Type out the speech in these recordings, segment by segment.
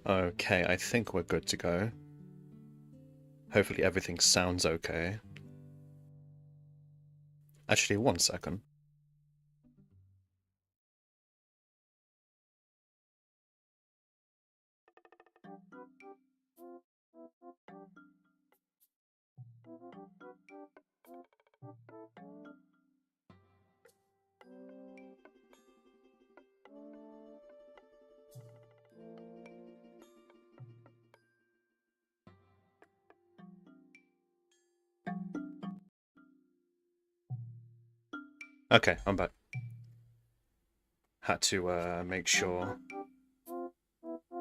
Okay, I think we're good to go. Hopefully everything sounds okay. Actually, 1 second. Okay, I'm back. Had to make sure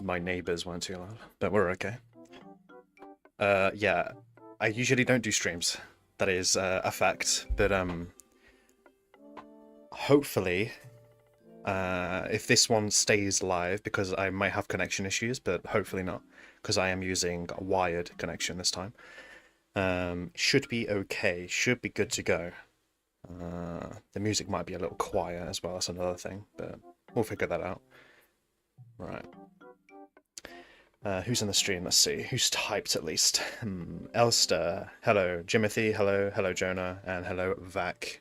my neighbors weren't too loud, but we're okay. Yeah, I usually don't do streams. That is a fact, but hopefully, if this one stays live, because I might have connection issues, but hopefully not, because I am using a wired connection this time. Should be okay. Should be good to go. The music might be a little quiet as well. That's another thing, but we'll figure that out. Right. Who's in the stream? Let's see. Who's typed at least? Elster. Hello. Jimothy. Hello. Hello, Jonah. And hello, Vac.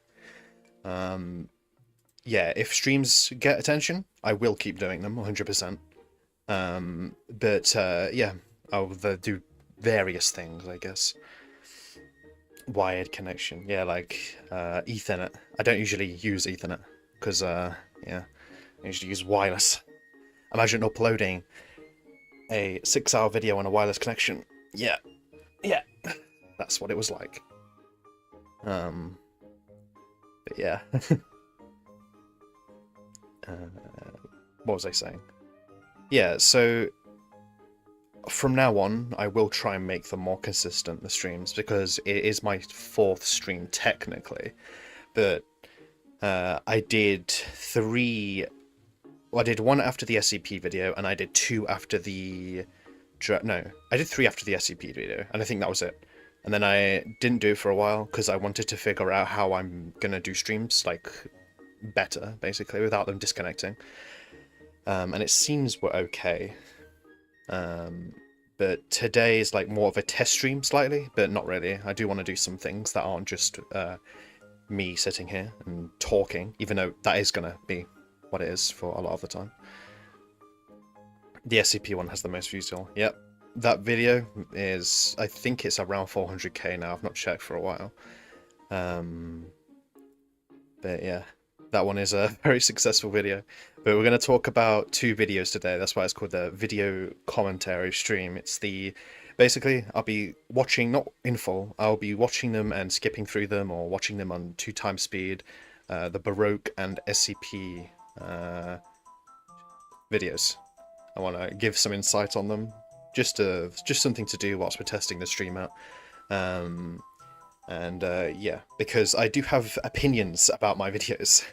Yeah, if streams get attention, I will keep doing them 100%. Yeah, I'll do various things, I guess. Wired connection. Yeah, like Ethernet. I don't usually use Ethernet because, yeah, I usually use wireless. Imagine uploading a 6-hour video on a wireless connection. Yeah, yeah, that's what it was like. But yeah. What was I saying? Yeah, so from now on, I will try and make them more consistent, the streams, because it is my 4th stream technically. But I did 3. Well, I did 1 after the SCP video, and I did 2 after the... No, I did 3 after the SCP video, and I think that was it. And then I didn't do it for a while, because I wanted to figure out how I'm gonna do streams, like, better, basically, without them disconnecting. And it seems we're okay. But today is like more of a test stream slightly, but not really. I do want to do some things that aren't just me sitting here and talking, even though that is going to be what it is for a lot of the time. The SCP one has the most views still. Yep. That video is, I think it's around 400k now. I've not checked for a while. But yeah, that one is a very successful video. But we're going to talk about 2 videos today. That's why it's called the video commentary stream. It's the... Basically, I'll be watching, not in full, I'll be watching them and skipping through them, or watching them on 2x speed, the Baroque and SCP videos. I want to give some insight on them, just something to do whilst we're testing the stream out. Yeah, because I do have opinions about my videos.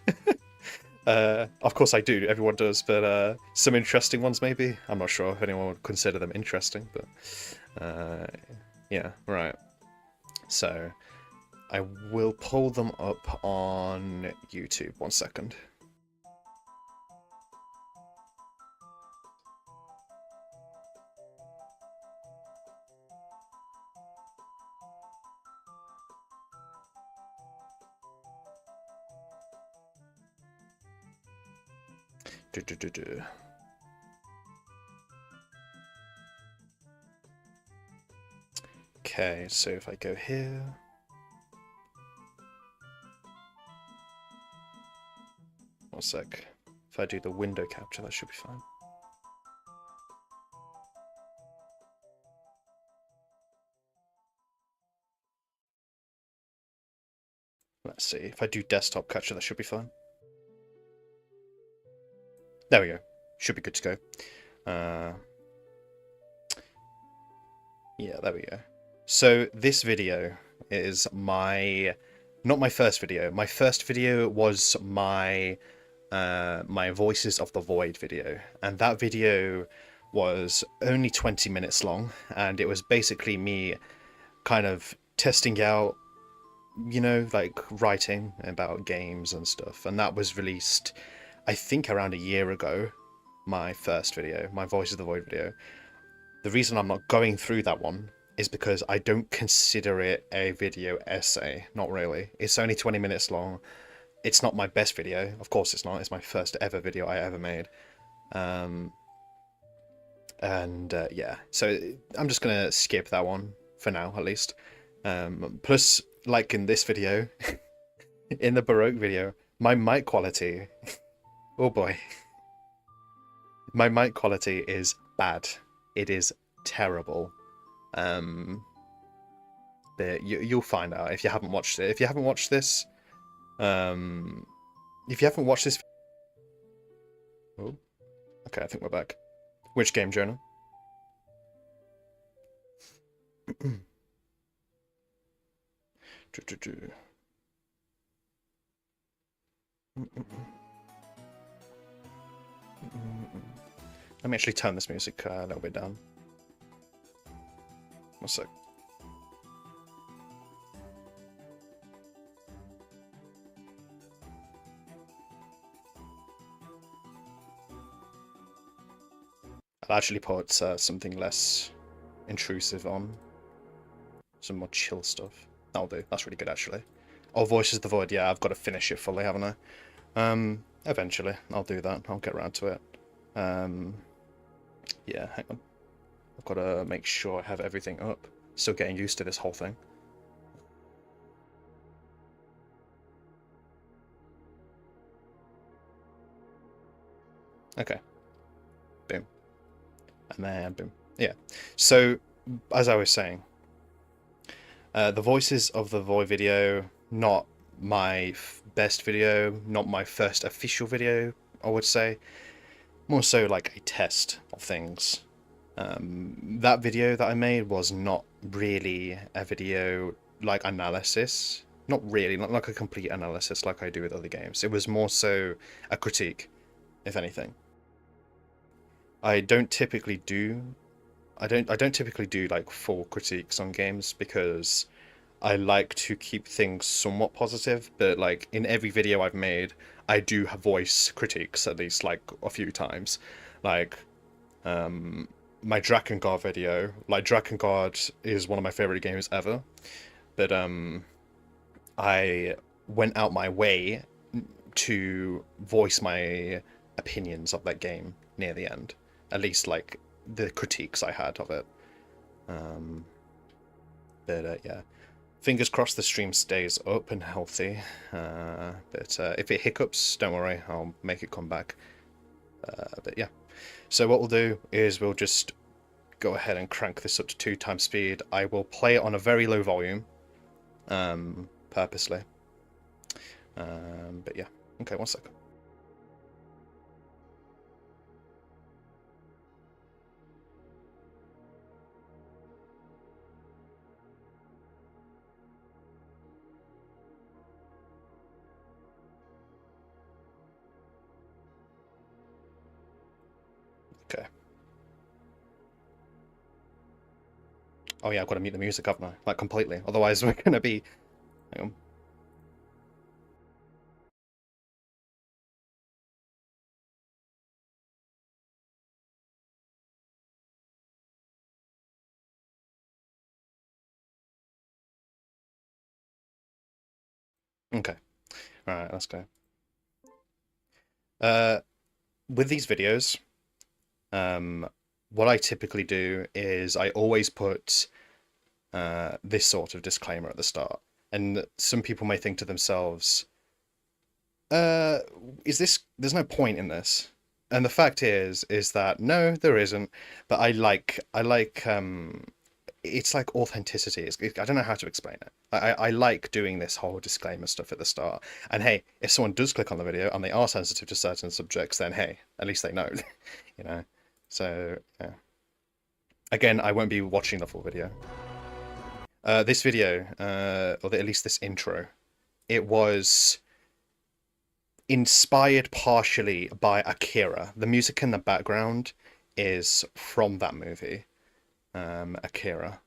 Of course I do, everyone does, but some interesting ones maybe. I'm not sure if anyone would consider them interesting, but yeah, right. So I will pull them up on YouTube. 1 second. Okay, so if I go here... One sec. If I do the window capture, that should be fine. Let's see. If I do desktop capture, that should be fine. There we go. Should be good to go. Yeah, there we go. So this video is not my first video. My first video was my Voices of the Void video, and that video was only 20 minutes long, and it was basically me kind of testing out, you know, like writing about games and stuff, and that was released, I think, around a year ago, my first video, my Voices of the Void video. The reason I'm not going through that one is because I don't consider it a video essay. Not really. It's only 20 minutes long. It's not my best video. Of course it's not. It's my first ever video I ever made. Yeah. So I'm just going to skip that one for now, at least. Plus, like in this video, in the Baroque video, my mic quality, oh boy, my mic quality is bad. It is terrible. But you'll find out if you haven't watched it. If you haven't watched this, if you haven't watched this, oh, okay, I think we're back. Which game, Jonah? Let me actually turn this music a little bit down. One sec. I'll actually put something less intrusive on. Some more chill stuff. That'll do. That's really good, actually. Oh, Voices of the Void. Yeah, I've got to finish it fully, haven't I? Eventually. I'll do that. I'll get around to it. Yeah, hang on. I've got to make sure I have everything up. Still getting used to this whole thing. Okay. Boom. And then boom. Yeah. So, as I was saying, the Voices of the Void video, not my best video, not my first official video, I would say. More so like a test of things. That video that I made was not really a video like analysis. Not really, not like a complete analysis like I do with other games. It was more so a critique, if anything. I don't typically do like full critiques on games because I like to keep things somewhat positive, but like in every video I've made, I do voice critiques at least like a few times. Like my Drakengard video, like Drakengard is one of my favorite games ever, but I went out my way to voice my opinions of that game near the end, at least like the critiques I had of it. But yeah, fingers crossed the stream stays up and healthy. But if it hiccups, don't worry, I'll make it come back. But yeah, so what we'll do is we'll just go ahead and crank this up to 2x speed. I will play it on a very low volume, purposely. But yeah, okay, 1 second. Okay. Oh yeah, I've got to mute the music, haven't I? Like completely. Otherwise we're gonna be... Hang on. Okay. Alright, let's go. With these videos, what I typically do is I always put this sort of disclaimer at the start. And some people may think to themselves, there's no point in this. And the fact is that no, there isn't. But I like, it's like authenticity. I don't know how to explain it. I like doing this whole disclaimer stuff at the start. And hey, if someone does click on the video and they are sensitive to certain subjects, then hey, at least they know, you know. So yeah. Again, I won't be watching the full video. This video, or at least this intro, it was inspired partially by Akira. The music in the background is from that movie, Akira.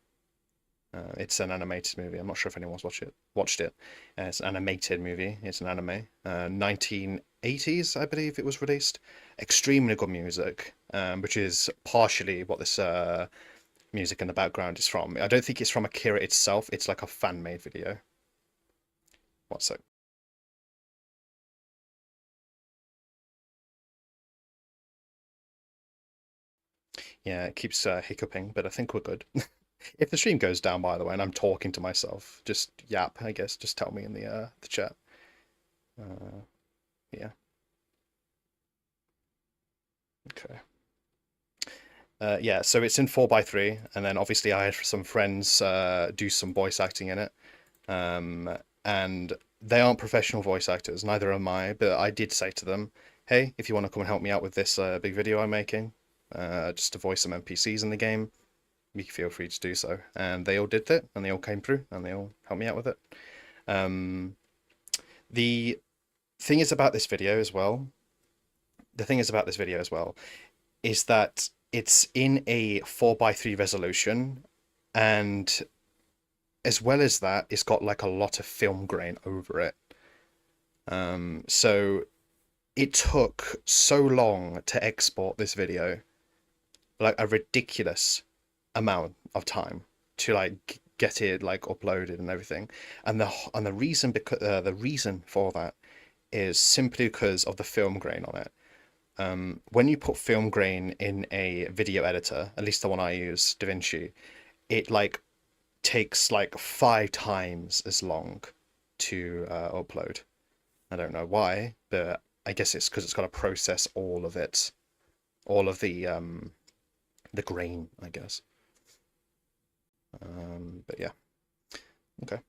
It's an animated movie. I'm not sure if anyone's watched it. It's an animated movie. It's an anime. 1980s, I believe it was released. Extremely good music, which is partially what this music in the background is from. I don't think it's from Akira itself. It's like a fan-made video. What's it? Yeah, it keeps hiccuping, but I think we're good. If the stream goes down, by the way, and I'm talking to myself, just yap, I guess. Just tell me in the chat. Yeah. Okay. Yeah, so it's in 4x3, and then obviously I had some friends do some voice acting in it. And they aren't professional voice actors, neither am I, but I did say to them, hey, if you want to come and help me out with this big video I'm making, just to voice some NPCs in the game, you can feel free to do so. And they all did that, and they all came through, and they all helped me out with it. The thing is about this video as well, is that it's in a 4x3 resolution, and as well as that, it's got like a lot of film grain over it. So it took so long to export this video, like a ridiculous amount of time to like get it like uploaded and everything. And the reason for that is simply because of the film grain on it. When you put film grain in a video editor, at least the one I use, DaVinci, it like takes like 5 times as long to upload. I don't know why, but I guess it's because it's got to process all of it, all of the grain, I guess. But yeah, okay.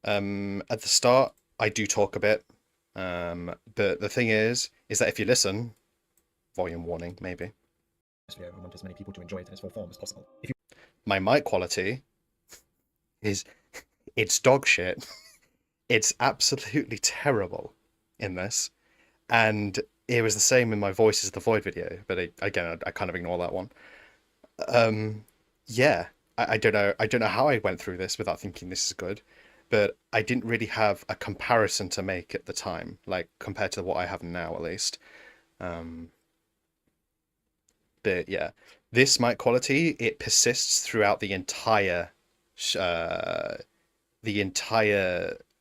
At the start, I do talk a bit, but the thing is that if you listen, volume warning, maybe. We want as many people to enjoy it in its full form as possible. My mic quality is, it's dog shit. It's absolutely terrible in this, and it was the same in my Voices of the Void video, but again, I kind of ignore that one. Yeah, I don't know how I went through this without thinking this is good, but I didn't really have a comparison to make at the time, like compared to what I have now at least. But yeah, this mic quality, it persists throughout the entire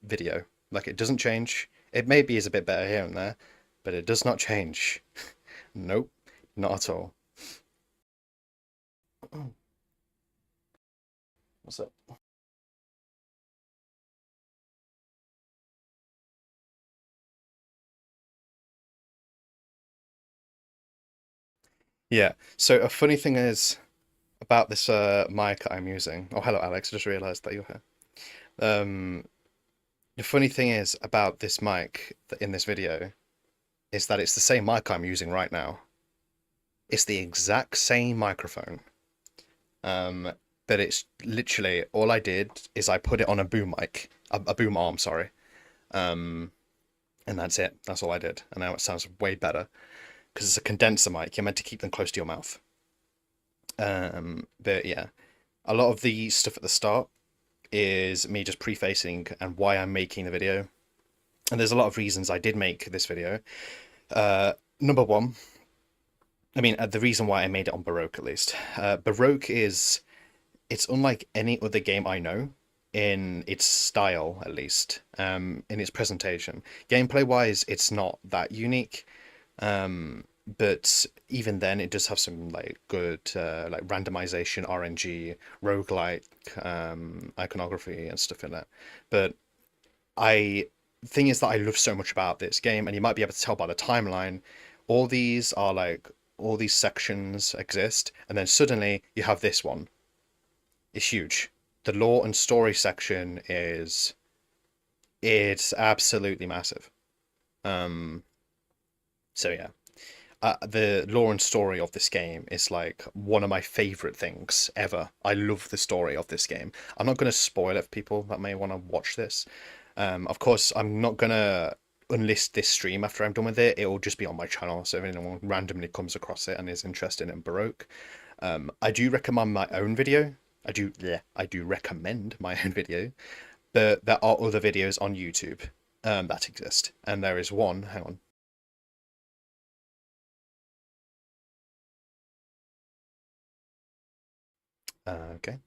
video. Like, it doesn't change. It maybe is a bit better here and there, but it does not change. Nope, not at all. What's up? Yeah, so a funny thing is about this mic I'm using. Oh, hello, Alex. I just realized that you're here. The funny thing is about this mic in this video is that it's the same mic I'm using right now. It's the exact same microphone. But it's literally, all I did is I put it on a boom mic, a boom arm, sorry. And that's it. That's all I did. And now it sounds way better because it's a condenser mic. You're meant to keep them close to your mouth. But yeah, a lot of the stuff at the start is me just prefacing and why I'm making the video. And there's a lot of reasons I did make this video. Number one, I mean, the reason why I made it on Baroque, at least. Baroque it's unlike any other game I know in its style, at least, in its presentation. Gameplay-wise, it's not that unique, but even then, it does have some like good like randomization, RNG, roguelike, iconography and stuff in it. But thing is that I love so much about this game, and you might be able to tell by the timeline, all these sections exist, and then suddenly you have this one. It's huge. The lore and story section it's absolutely massive. So yeah, the lore and story of this game is like one of my favorite things ever. I love the story of this game. I'm not going to spoil it for people that may want to watch this. Of course, I'm not going to unlist this stream after I'm done with it. It will just be on my channel, so if anyone randomly comes across it and is interested in Baroque. I do recommend my own video. I do recommend my own video, but there are other videos on YouTube that exist, and there is one. Hang on. Okay,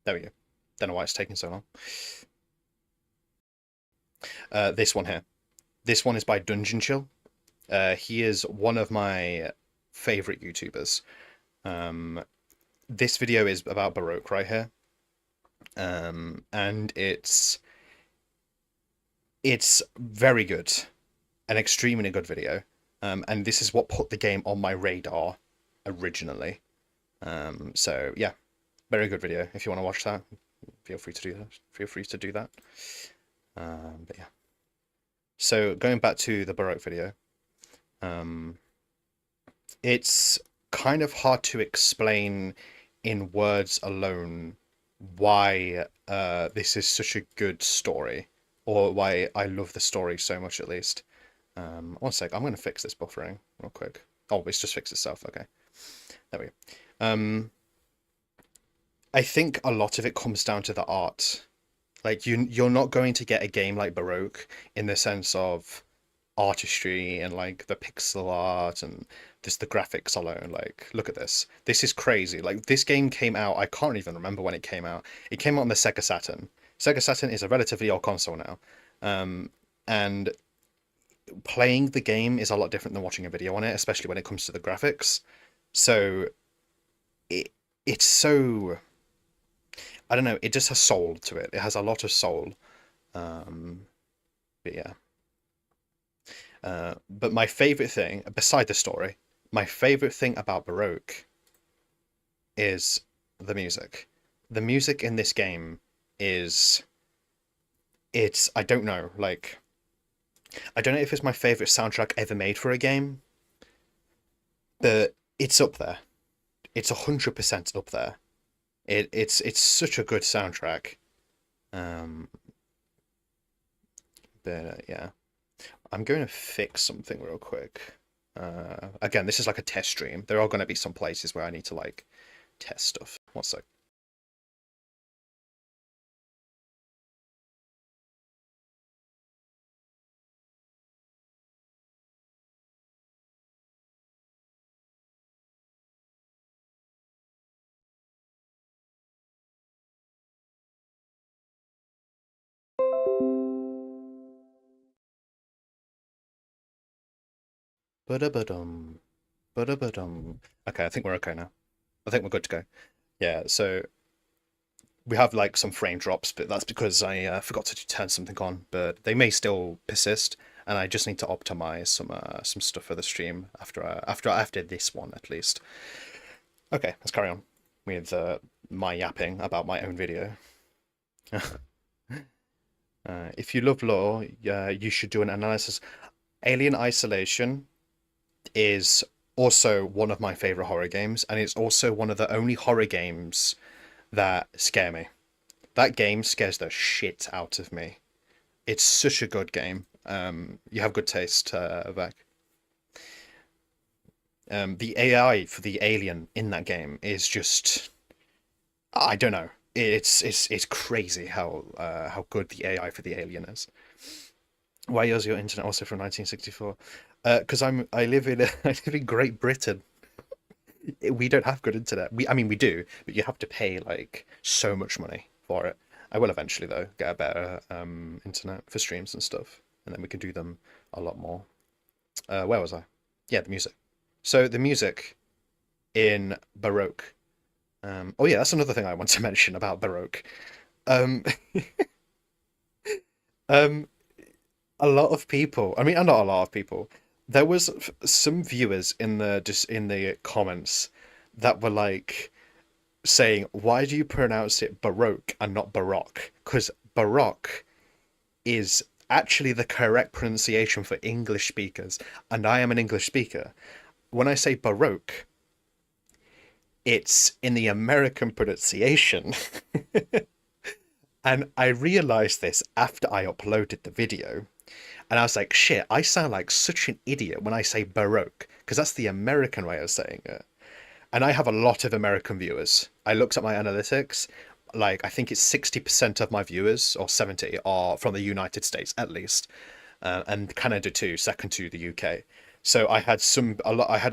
there we go. Don't know why it's taking so long. This one here. This one is by Dungeon Chill. He is one of my favorite YouTubers. this video is about Baroque right here. And it's very good, an extremely good video. And this is what put the game on my radar originally. So yeah, very good video. If you want to watch that, feel free to do that. Feel free to do that. But yeah. So going back to the Baroque video, it's kind of hard to explain in words alone why this is such a good story, or why I love the story so much, at least. One sec, I'm going to fix this buffering real quick. Oh, it's just fixed itself. Okay, there we go. I think a lot of it comes down to the art. Like, you're not going to get a game like Baroque in the sense of artistry and like the pixel art and just the graphics alone. Like, look at this. This is crazy. Like, this game came out, I can't even remember when it came out. It came out on the Sega Saturn. Sega Saturn is a relatively old console now. And playing the game is a lot different than watching a video on it, especially when it comes to the graphics. So it's so, I don't know, it just has soul to it. It has a lot of soul. But yeah. But my favorite thing, beside the story, my favorite thing about Baroque is the music. The music in this game is, I don't know, like, I don't know if it's my favorite soundtrack ever made for a game, but it's up there. It's 100% up there. It's such a good soundtrack. But yeah, I'm going to fix something real quick. Again, this is like a test stream. There are going to be some places where I need to like test stuff. One sec. Ba-da-ba-dum. Ba-da-ba-dum. Okay, I think we're okay now. I think we're good to go. Yeah, so we have like some frame drops, but that's because I forgot to turn something on, but they may still persist, and I just need to optimize some stuff for the stream after this one at least. Okay, let's carry on with my yapping about my own video. If you love lore, you should do an analysis. Alien Isolation is also one of my favorite horror games, and it's also one of the only horror games that scare me. That game scares the shit out of me. It's such a good game. You have good taste, Vec. The AI for the alien in that game is just, I don't know. It's crazy how good the AI for the alien is. Why is your internet also from 1964? Because I live in I live in Great Britain. We don't have good internet. I mean we do, but you have to pay like so much money for it. I will eventually though get a better internet for streams and stuff, and then we can do them a lot more. Where was I? Yeah, the music. So the music in Baroque. Oh yeah, that's another thing I want to mention about Baroque. Um, um, a lot of people. I mean, not a lot of people. There was some viewers in the comments that were like saying, "Why do you pronounce it Baroque and not Baroque?" Because Baroque is actually the correct pronunciation for English speakers, and I am an English speaker. When I say Baroque, it's in the American pronunciation. And I realized this after I uploaded the video. And I was like, shit, I sound like such an idiot when I say Baroque, because that's the American way of saying it. And I have a lot of American viewers. I looked at my analytics, like I think it's 60% of my viewers, or 70, are from the United States at least, and Canada too, second to the UK. So I had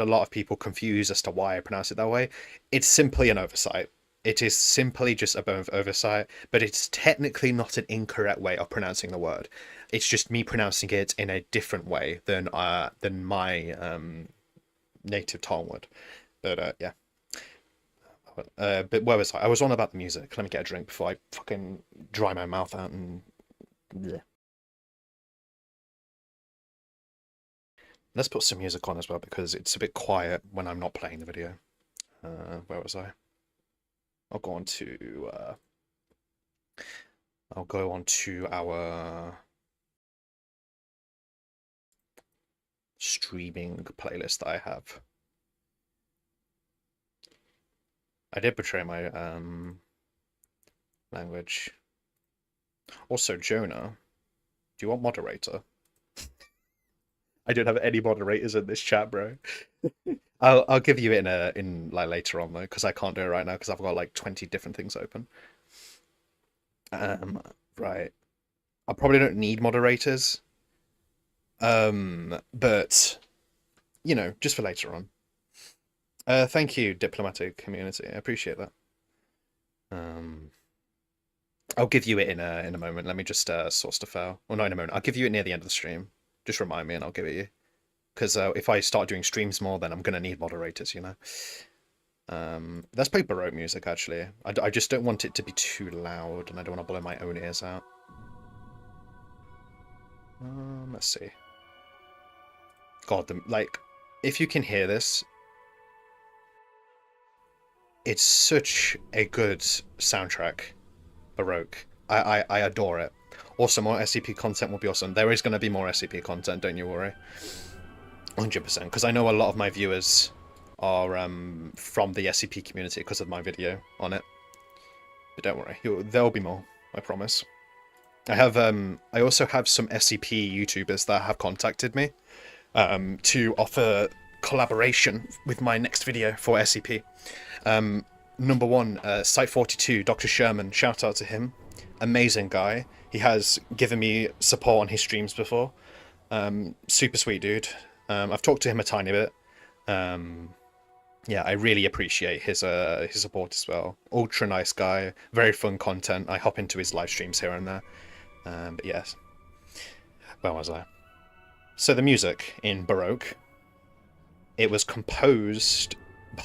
a lot of people confused as to why I pronounce it that way. It's simply an oversight. It is simply just a oversight, but it's technically not an incorrect way of pronouncing the word. It's just me pronouncing it in a different way than my native tongue would. But yeah, But where was I? I was on about the music. Let me get a drink before I fucking dry my mouth out and. Bleh. Let's put some music on as well because it's a bit quiet when I'm not playing the video. Where was I? I'll go on to. I'll go on to our streaming playlist that I have. I did betray my language. Also, Jonah, do you want moderator? I don't have any moderators in this chat, bro. I'll give you it in like later on though, because I can't do it right now because I've got like 20 different things open. Right. I probably don't need moderators. But you know, just for later on. Thank you, diplomatic community. I appreciate that. I'll give you it in a moment. Let me just sort stuff out. Well, not in a moment. I'll give you it near the end of the stream. Just remind me, and I'll give it you. Because if I start doing streams more, then I'm gonna need moderators, you know. Let's play Baroque music. Actually, I just don't want it to be too loud, and I don't want to blow my own ears out. Let's see. God, like, if you can hear this, it's such a good soundtrack. Baroque. I adore it. Also, more SCP content will be awesome. There is going to be more SCP content, don't you worry. 100%, because I know a lot of my viewers are from the SCP community because of my video on it. But don't worry, there'll be more, I promise. I also have some SCP YouTubers that have contacted me to offer collaboration with my next video for SCP. Number one, Site42, Dr. Sherman, shout out to him. Amazing guy. He has given me support on his streams before. Super sweet dude. I've talked to him a tiny bit. Yeah, I really appreciate his support as well. Ultra nice guy, very fun content. I hop into his live streams here and there. But yes. Where was I? So the music in Baroque, it was composed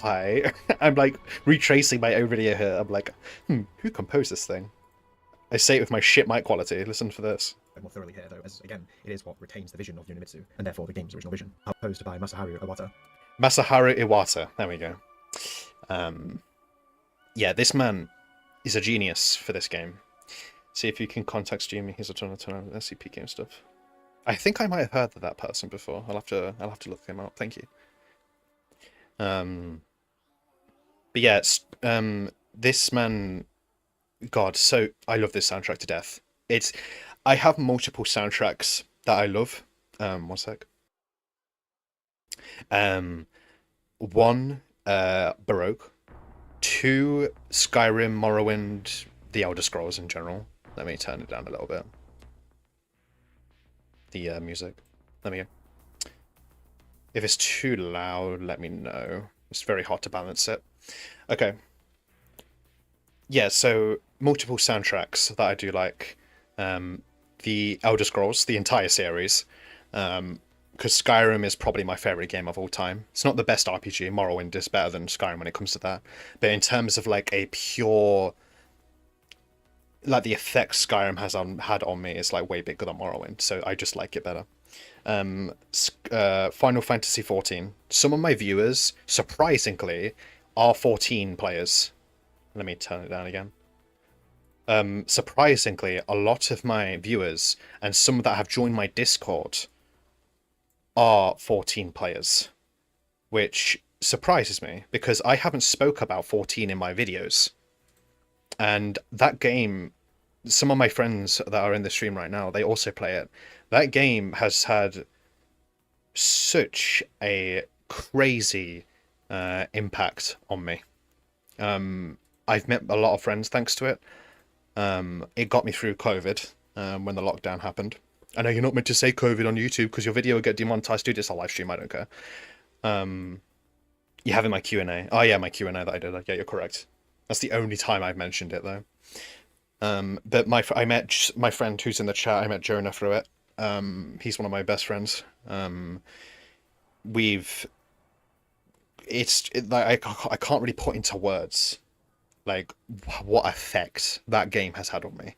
by... I'm like retracing my own video here. I'm like, who composed this thing? I say it with my shit mic quality. Listen for this. More thoroughly here, though, as again, it is what retains the vision of Unimitsu, and therefore the game's original vision, composed by Masaharu Iwata. Masaharu Iwata. There we go. Yeah, this man is a genius for this game. See if you can contact Steamy. He's a ton of SCP game stuff. I think I might have heard of that person before. I'll have to look him up. Thank you. But yeah, this man, God, so I love this soundtrack to death. I have multiple soundtracks that I love. One sec. One, Baroque. Two, Skyrim, Morrowind, The Elder Scrolls in general. Let me turn it down a little bit. The music. Let me go. If it's too loud, let me know. It's very hard to balance it. Okay. Yeah, so multiple soundtracks that I do like. The Elder Scrolls, the entire series. Because Skyrim is probably my favorite game of all time. It's not the best RPG. Morrowind is better than Skyrim when it comes to that. But in terms of like a pure... like the effects Skyrim had on me is like way bigger than Morrowind, so I just like it better. Final Fantasy XIV. Some of my viewers, surprisingly, are 14 players. Let me turn it down again. Surprisingly, a lot of my viewers, and some that have joined my Discord, are 14 players. Which surprises me, because I haven't spoke about 14 in my videos. And that game, some of my friends that are in the stream right now, they also play it. That game has had such a crazy impact on me. I've met a lot of friends thanks to it. It got me through COVID when the lockdown happened. I know you're not meant to say COVID on YouTube because your video will get demonetized. Dude, it's a live stream, I don't care. You have in my Q&A. Oh yeah, my Q&A that I did. Yeah, you're correct. That's the only time I've mentioned it, though. But I met my friend who's in the chat. I met Jonah through it. He's one of my best friends. like I can't really put into words like what effect that game has had on me.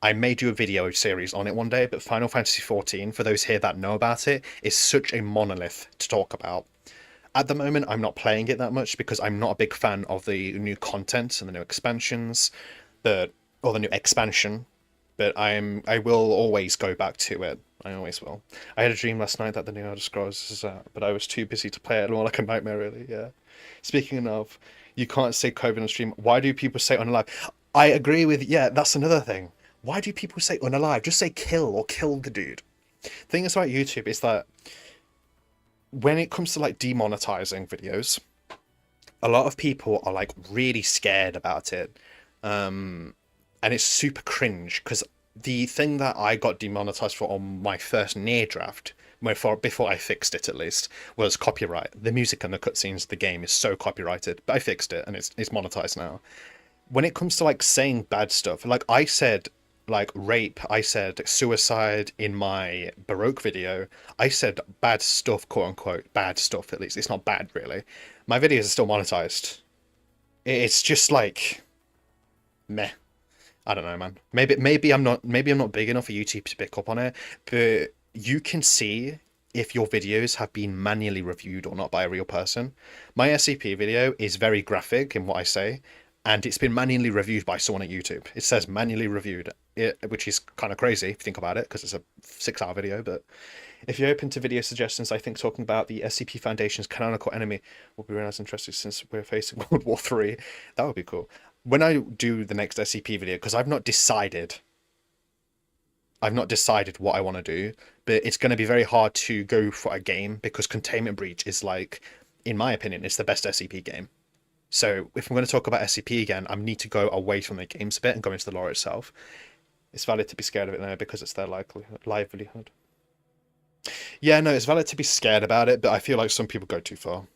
I may do a video series on it one day, but Final Fantasy XIV, for those here that know about it, is such a monolith to talk about. At the moment, I'm not playing it that much because I'm not a big fan of the new content and the new expansions, or the new expansion. But I will always go back to it. I always will. I had a dream last night that the new Elder Scrolls is out, but I was too busy to play it. More like a nightmare, really. Yeah. Speaking of, you can't say COVID on stream. Why do people say unalive? I agree with. Yeah, that's another thing. Why do people say unalive? Just say kill or kill the dude. Thing is about YouTube is that when it comes to like demonetizing videos, a lot of people are like really scared about it. And it's super cringe because the thing that I got demonetized for on my first near draft, before I fixed it at least, was copyright. The music and the cutscenes of the game is so copyrighted, but I fixed it and it's monetized now. When it comes to like saying bad stuff, like I said, like rape, I said suicide in my Baroque video. I said bad stuff, quote unquote, bad stuff at least. It's not bad really. My videos are still monetized. It's just like meh. I don't know, man. Maybe I'm not big enough for YouTube to pick up on it, but you can see if your videos have been manually reviewed or not by a real person. My SCP video is very graphic in what I say, and it's been manually reviewed by someone at YouTube. It says manually reviewed, which is kind of crazy if you think about it, because it's a 6-hour video. But if you're open to video suggestions, I think talking about the SCP Foundation's canonical enemy will be really interesting since we're facing World War III. That would be cool. When I do the next SCP video, because I've not decided what I want to do, but it's going to be very hard to go for a game because Containment Breach is like, in my opinion, it's the best SCP game. So if I'm going to talk about SCP again, I need to go away from the games a bit and go into the lore itself. It's valid to be scared of it now because it's their livelihood. Yeah, no, it's valid to be scared about it, but I feel like some people go too far.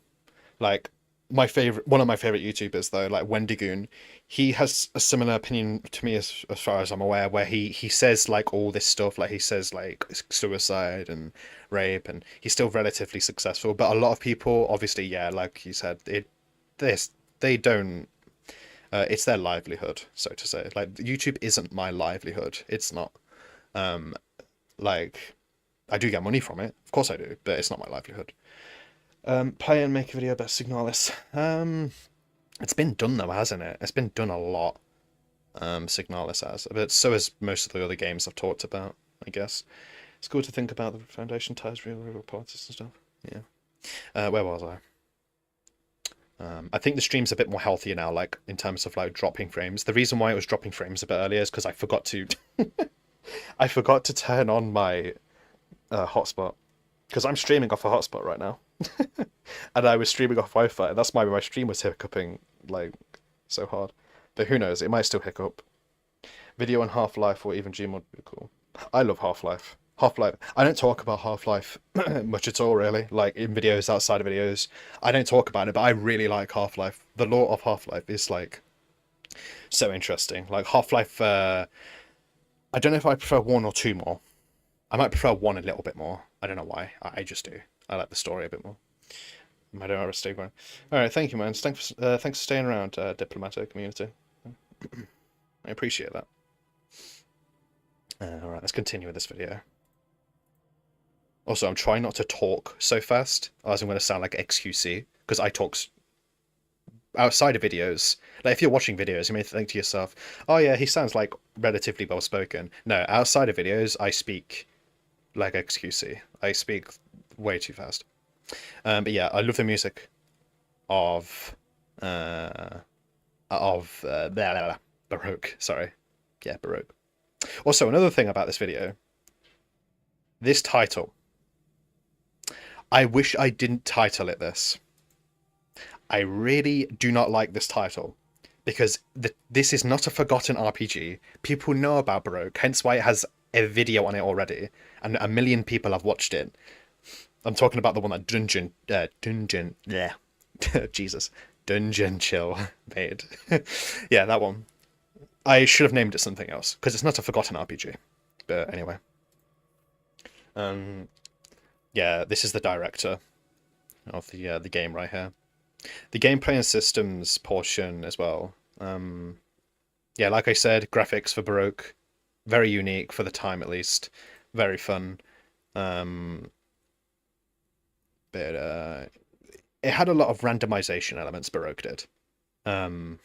Like, one of my favorite YouTubers though, like Wendigoon, he has a similar opinion to me as far as I'm aware, where he says like all this stuff, like he says like suicide and rape, and he's still relatively successful. But a lot of people, obviously, yeah, like you said, they don't. It's their livelihood, so to say. Like YouTube isn't my livelihood. It's not. Like I do get money from it, of course I do, but it's not my livelihood. Play and make a video about Signalis. It's been done though, hasn't it? It's been done a lot. Signalis has, but so has most of the other games I've talked about, I guess. It's cool to think about the Foundation ties real parties and stuff. Yeah. Where was I? I think the stream's a bit more healthier now, like in terms of like dropping frames. The reason why it was dropping frames a bit earlier is because I forgot to I forgot to turn on my hotspot, because I'm streaming off a hotspot right now. And I was streaming off Wi-Fi, and that's why my stream was hiccuping like so hard. But who knows, it might still hiccup. Video on Half-Life or even Gmod would be cool. I love Half-Life. Half-Life. I don't talk about Half-Life much at all, really. Like in videos, outside of videos, I don't talk about it, but I really like Half-Life. The lore of Half-Life is like so interesting. Like Half-Life, I don't know if I prefer 1 or 2 more. I might prefer 1 a little bit more. I don't know why. I just do. I like the story a bit more. I don't want to stay going. Alright, thank you, man. Thanks for staying around, diplomatic community. I appreciate that. Alright, let's continue with this video. Also, I'm trying not to talk so fast, otherwise I'm going to sound like XQC, because I talk outside of videos. Like, if you're watching videos, you may think to yourself, oh yeah, he sounds like relatively well spoken. No, outside of videos, I speak like XQC. I speak way too fast. But yeah, I love the music of Baroque. Sorry, yeah, Baroque. Also, another thing about this video, this title. I wish I didn't title it this. I really do not like this title, because this is not a forgotten RPG. People know about Baroque, hence why it has a video on it already, and 1 million people have watched it. I'm talking about the one that Jesus, Dungeon Chill made. Yeah, that one. I should have named it something else, because it's not a forgotten RPG. But anyway. Yeah, this is the director of the game right here. The gameplay and systems portion as well. Yeah, like I said, graphics for Baroque, very unique for the time at least, very fun. Um, but it had a lot of randomization elements. Baroque did. Um,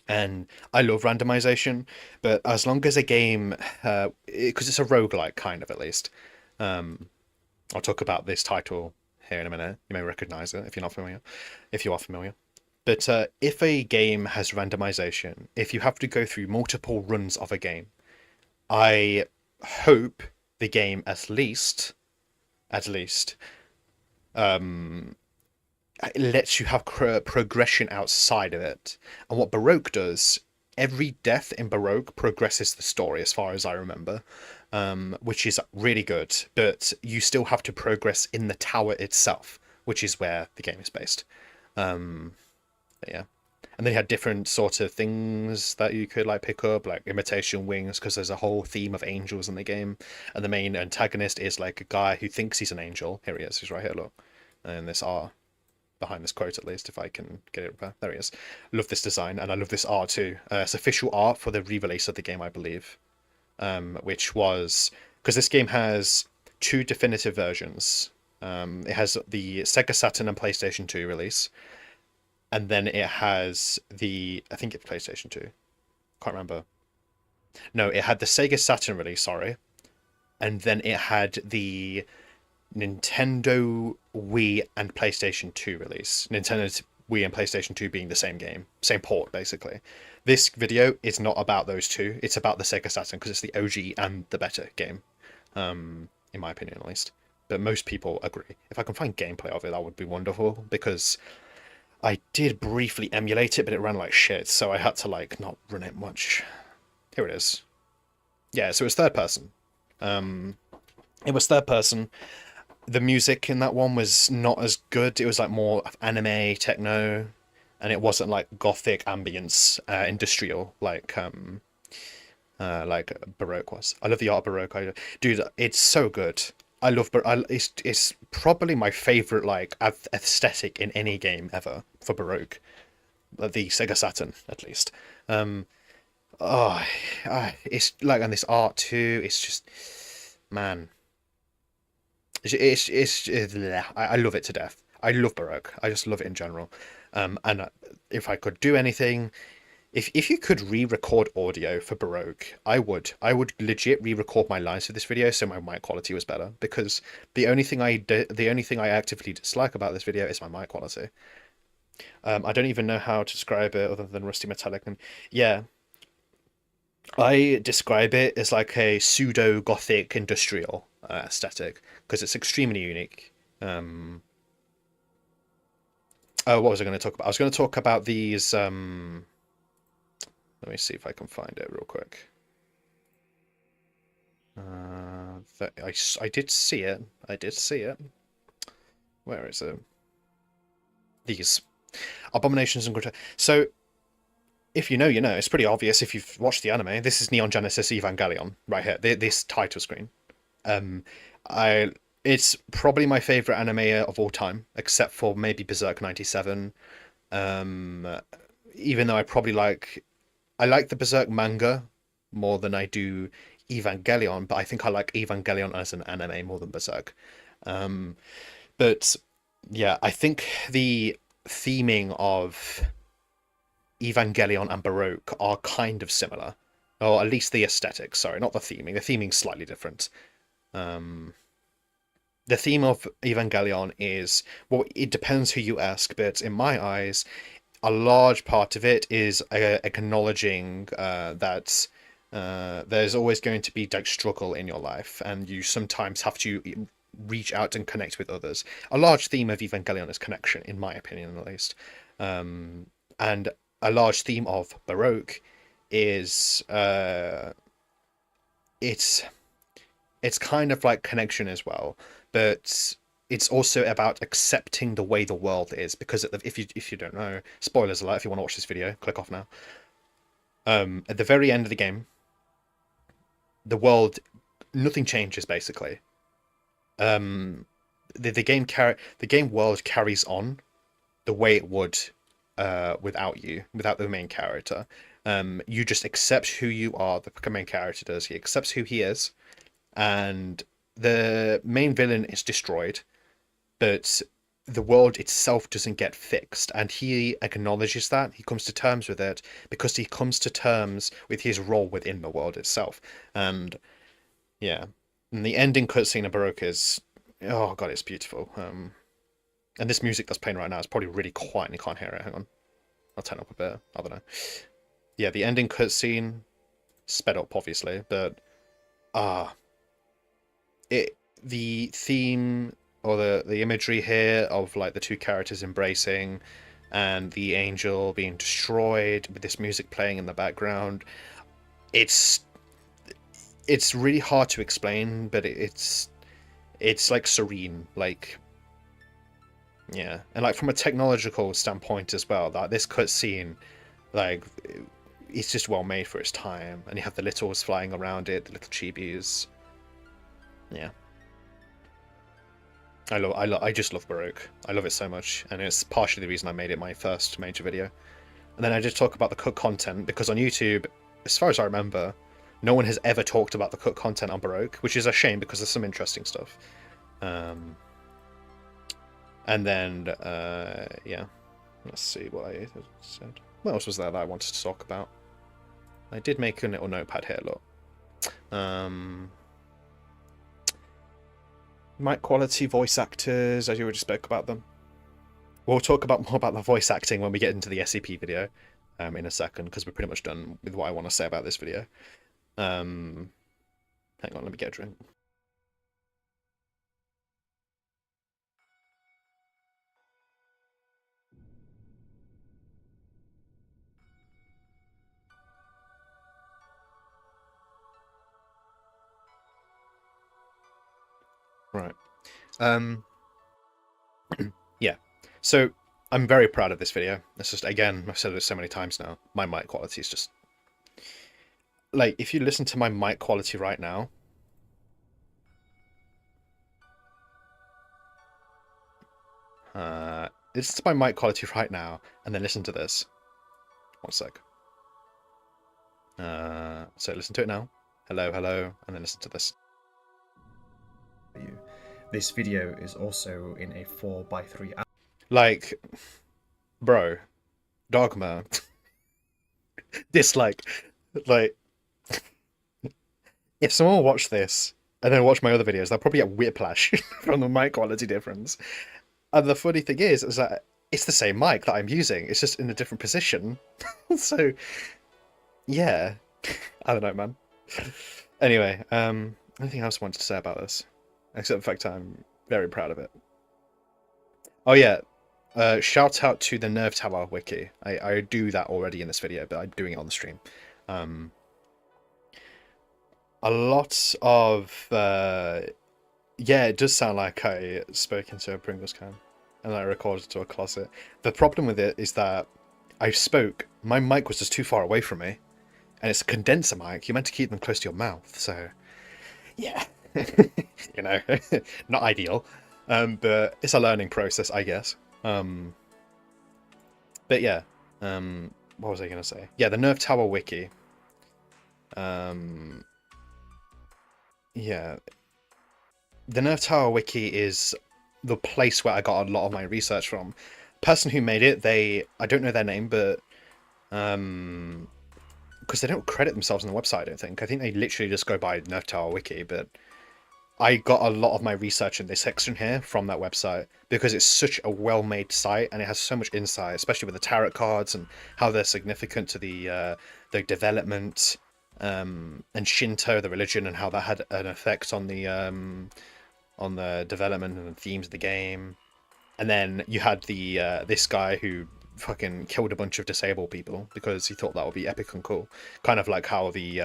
and I love randomization, but as long as a game, because it's a roguelike kind of at least, um, I'll talk about this title here in a minute. You may recognize it if you're not familiar, if you are familiar. But if a game has randomization, if you have to go through multiple runs of a game, I hope the game at least, um, it lets you have progression outside of it. And what Baroque does, every death in Baroque progresses the story, as far as I remember, which is really good. But you still have to progress in the tower itself, which is where the game is based. Yeah. And they had different sort of things that you could like pick up, like imitation wings, because there's a whole theme of angels in the game. And the main antagonist is like a guy who thinks he's an angel. Here he is. He's right here. Look, and this R behind this quote at least, if I can get it. There he is. Love this design, and I love this art too. It's official art for the re-release of the game, I believe, which was because this game has two definitive versions. It has the Sega Saturn and PlayStation 2 release. And then it has I think it's PlayStation 2. Can't remember. No, it had the Sega Saturn release, sorry. And then it had the Nintendo Wii and PlayStation 2 release. Nintendo Wii and PlayStation 2 being the same game. Same port, basically. This video is not about those two. It's about the Sega Saturn, because it's the OG and the better game. In my opinion, at least. But most people agree. If I can find gameplay of it, that would be wonderful, because I did briefly emulate it, but it ran like shit, so I had to like not run it much. Here it is. Yeah, so it was third person. It was third person. The music in that one was not as good. It was like more anime, techno, and it wasn't like gothic ambience, industrial like Baroque was. I love the art of Baroque. Dude, it's so good. I love, but it's probably my favorite like aesthetic in any game ever for Baroque, the Sega Saturn at least. Oh, it's like, and this art too. It's just, man, I love it to death. I love Baroque. I just love it in general. And if I could do anything, if you could re-record audio for Baroque, I would. I would legit re-record my lines for this video so my mic quality was better. Because the only thing I actively dislike about this video is my mic quality. I don't even know how to describe it other than rusty metallic. And yeah, I describe it as like a pseudo gothic industrial aesthetic because it's extremely unique. Oh, what was I going to talk about? I was going to talk about these. Let me see if I can find it real quick. I did see it. I did see it. Where is it? These abominations and grotesque. So, if you know, you know. It's pretty obvious if you've watched the anime. This is Neon Genesis Evangelion right here. This title screen. It's probably my favorite anime of all time, except for maybe Berserk 97. Even though I like the Berserk manga more than I do Evangelion, but I think I like Evangelion as an anime more than Berserk. But yeah, I think the theming of Evangelion and Baroque are kind of similar, or at least the aesthetics. Sorry, not the theming. The theming's slightly different. The theme of Evangelion is, well, it depends who you ask, but in my eyes, a large part of it is acknowledging that there's always going to be like struggle in your life, and you sometimes have to reach out and connect with others. A large theme of Evangelion is connection, in my opinion, at least. And a large theme of Baroque is it's kind of like connection as well, but it's also about accepting the way the world is. Because if you don't know, spoilers alert, if you want to watch this video, click off now. At the very end of the game, the world, nothing changes basically. The game world carries on, the way it would without you, without the main character. You just accept who you are, the main character does. He accepts who he is, and the main villain is destroyed, but the world itself doesn't get fixed, and he acknowledges that. He comes to terms with it because he comes to terms with his role within the world itself. And yeah, and the ending cutscene of Baroque is, oh god, it's beautiful. And this music that's playing right now is probably really quiet and you can't hear it. Hang on, I'll turn up a bit. I don't know. Yeah, the ending cutscene, sped up obviously, but the theme or the imagery here of like the two characters embracing and the angel being destroyed with this music playing in the background, it's really hard to explain, but it's like serene, like, yeah. And like from a technological standpoint as well, that this cutscene, like, it's just well made for its time, and you have the littles flying around it, the little chibis. Yeah. I just love Baroque. I love it so much, and it's partially the reason I made it my first major video. And then I did talk about the cut content, because on YouTube, as far as I remember, no one has ever talked about the cut content on Baroque, which is a shame because there's some interesting stuff. And then, yeah, let's see what I said. What else was there that I wanted to talk about? I did make a little notepad here, look. Mic quality, voice actors, as you would expect about them. We'll talk more about the voice acting when we get into the SCP video in a second, because we're pretty much done with what I want to say about this video. Hang on, let me get a drink. Right. Yeah. So I'm very proud of this video. It's just, again, I've said it so many times now, my mic quality is just, like, if you listen to my mic quality right now, listen to my mic quality right now, and then listen to this. One sec. So listen to it now. Hello, hello, and then listen to this. This video is also in a 4:3. Like, bro, Dogma, dislike, like, if someone watched this and then watched my other videos, they'll probably get whiplash from the mic quality difference. And the funny thing is that it's the same mic that I'm using. It's just in a different position. So, yeah. I don't know, man. Anyway, anything else I wanted to say about this? Except the fact I'm very proud of it. Oh, yeah. Shout out to the Nerve Tower wiki. I do that already in this video, but I'm doing it on the stream. A lot of... yeah, it does sound like I spoke into a Pringles can. And I recorded to a closet. The problem with it is that I spoke, my mic was just too far away from me. And it's a condenser mic. You're meant to keep them close to your mouth, so... Yeah. You know, not ideal. But it's a learning process, I guess. But yeah. What was I going to say? Yeah, the Nerve Tower wiki. Yeah. The Nerve Tower wiki is the place where I got a lot of my research from. Person who made it, I don't know their name, but because they don't credit themselves on the website, I don't think. I think they literally just go by Nerve Tower wiki, but I got a lot of my research in this section here from that website because it's such a well-made site and it has so much insight, especially with the tarot cards and how they're significant to the development, and Shinto, the religion, and how that had an effect on the development and the themes of the game. And then you had the this guy who fucking killed a bunch of disabled people because he thought that would be epic and cool, kind of like how the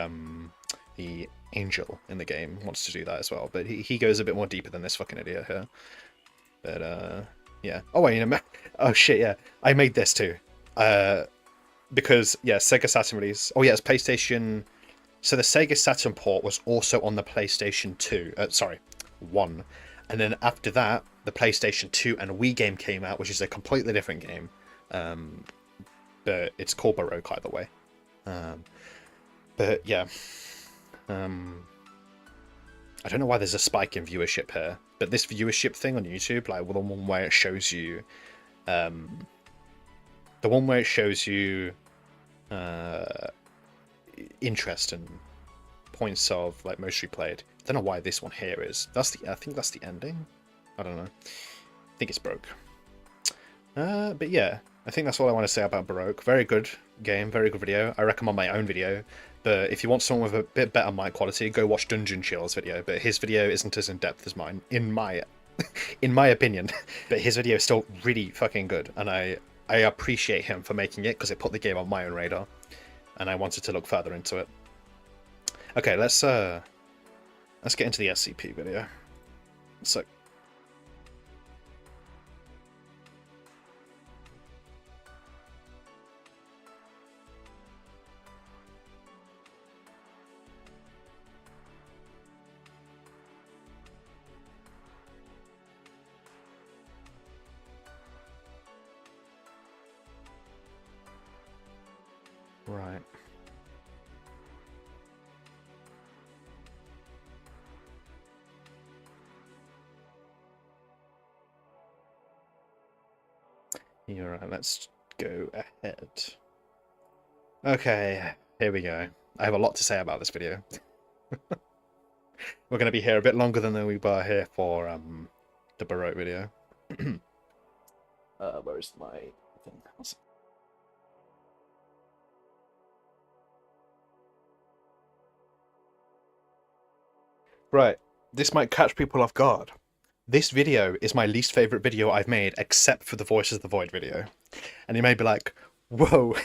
angel in the game wants to do that as well, but he goes a bit more deeper than this fucking idiot here. But yeah. Oh wait, oh shit, yeah, I made this too, because yeah, Sega Saturn release. Oh yeah, it's PlayStation. So the Sega Saturn port was also on the PlayStation 2. Sorry, 1, And then after that, the PlayStation 2 and Wii game came out, which is a completely different game. But it's called Baroque either way. But yeah. I don't know why there's a spike in viewership here, but this viewership thing on YouTube, like the one where it shows you, interest and points of like most replayed. I don't know why this one here is. I think that's the ending. I don't know. I think it's Baroque. But yeah, I think that's all I want to say about Baroque. Very good game, very good video. I recommend my own video. But if you want someone with a bit better mic quality, go watch Dungeon Chill's video. But his video isn't as in depth as mine, in my opinion. But his video is still really fucking good, and I appreciate him for making it because it put the game on my own radar, and I wanted to look further into it. Okay, let's get into the SCP video. So. Right. You're right, let's go ahead. Okay, here we go. I have a lot to say about this video. We're going to be here a bit longer than we were here for the Baroque video. Where is my thing? Right, this might catch people off guard. This video is my least favorite video I've made, except for the Voices of the Void video. And you may be like, whoa,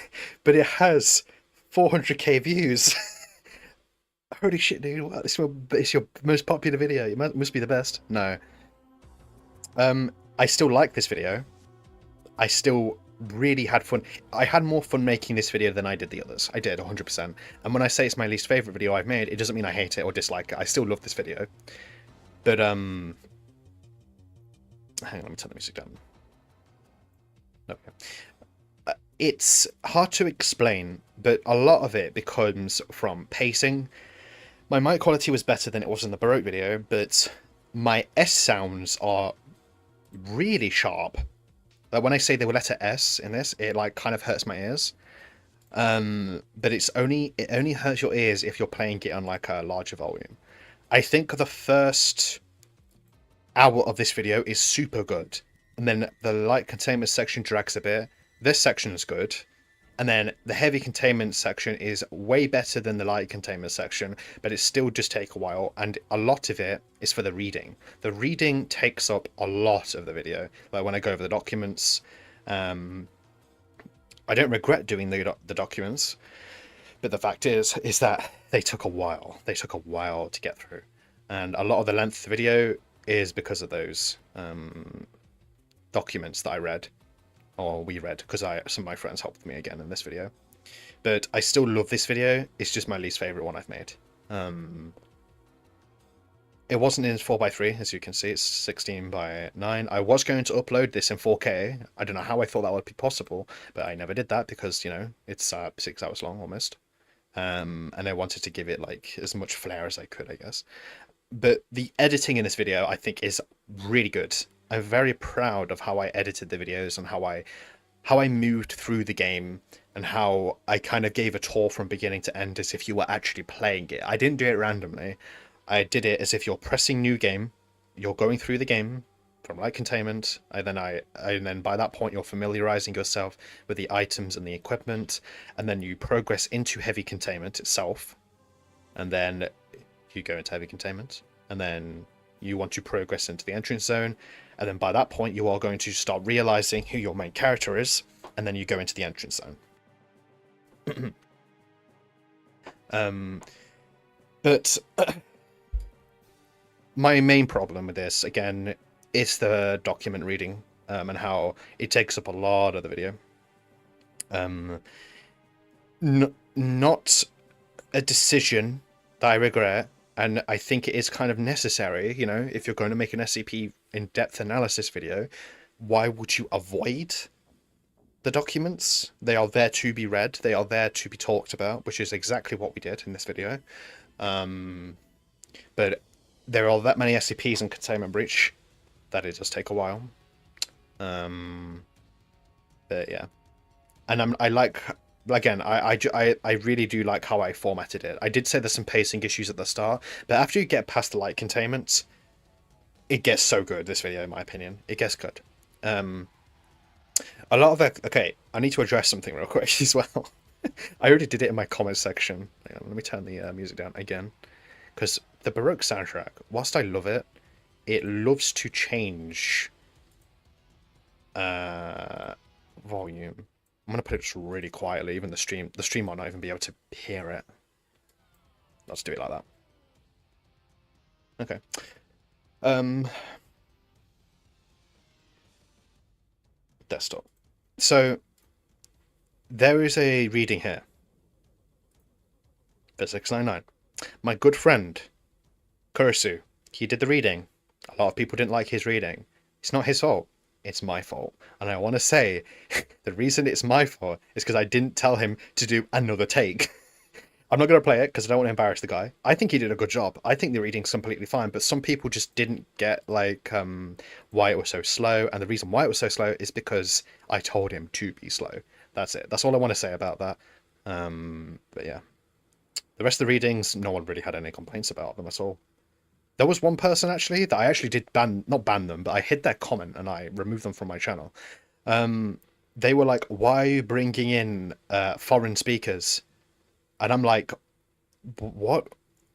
but it has 400k views. Holy shit, dude, wow, it's your most popular video. It must be the best. No. I still like this video. I still really had fun. I had more fun making this video than I did the others. I did, 100%. And when I say it's my least favorite video I've made, it doesn't mean I hate it or dislike it. I still love this video. But, hang on, let me turn the music down. Okay. It's hard to explain, but a lot of it becomes from pacing. My mic quality was better than it was in the Baroque video, but my S sounds are really sharp. Like when I say the letter S in this, it like kind of hurts my ears. But it only hurts your ears if you're playing it on like a larger volume. I think the first hour of this video is super good, and then the light containment section drags a bit. This section is good, and then the heavy containment section is way better than the light containment section, but it still just takes a while, and a lot of it is for the reading. The reading takes up a lot of the video. Like when I go over the documents, I don't regret doing the documents, but the fact is that they took a while. They took a while to get through, and a lot of the length of the video is because of those documents that I read, or we read, because some of my friends helped me again in this video. But I still love this video. It's just my least favorite one I've made. It wasn't in 4:3, as you can see. It's 16:9. I was going to upload this in 4K. I don't know how I thought that would be possible, but I never did that because, you know, it's 6 hours long almost. And I wanted to give it like as much flair as I could, I guess. But the editing in this video, I think, is really good. I'm very proud of how I edited the videos and how I moved through the game, and how I kind of gave a tour from beginning to end as if you were actually playing it. I didn't do it randomly. I did it as if you're pressing new game, you're going through the game from light containment, and then by that point you're familiarizing yourself with the items and the equipment, and then you progress into heavy containment itself, and then you go into heavy containment, and then you want to progress into the entrance zone, and then by that point you are going to start realizing who your main character is, and then you go into the entrance zone. But my main problem with this, again, is the document reading, and how it takes up a lot of the video. Not a decision that I regret, And I think it is kind of necessary, you know, if you're going to make an SCP in-depth analysis video, why would you avoid the documents? They are there to be read. They are there to be talked about, which is exactly what we did in this video. But there are that many SCPs in Containment Breach that it does take a while. But yeah, and I like, again, I really do like how I formatted it. I did say there's some pacing issues at the start, but after you get past the light containments, it gets so good. This video, in my opinion, it gets good. A lot of it. Okay, I need to address something real quick as well. I already did it in my comments section. Hang on, let me turn the music down again, because the Baroque soundtrack, whilst I love it, it loves to change volume. I'm gonna put it just really quietly. Even the stream might not even be able to hear it. Let's do it like that. Okay. Desktop. So there is a reading here. Physics 99. My good friend Kurisu, he did the reading. A lot of people didn't like his reading. It's not his fault. It's my fault. And I want to say, the reason it's my fault is because I didn't tell him to do another take. I'm not going to play it because I don't want to embarrass the guy. I think he did a good job. I think the reading's completely fine, but some people just didn't get, like, why it was so slow. And the reason why it was so slow is because I told him to be slow. That's it. That's all I want to say about that. But yeah. The rest of the readings, no one really had any complaints about them at all. There was one person, actually, that I actually did not ban them, but I hid their comment and I removed them from my channel. They were like, why are you bringing in foreign speakers? And I'm like, what?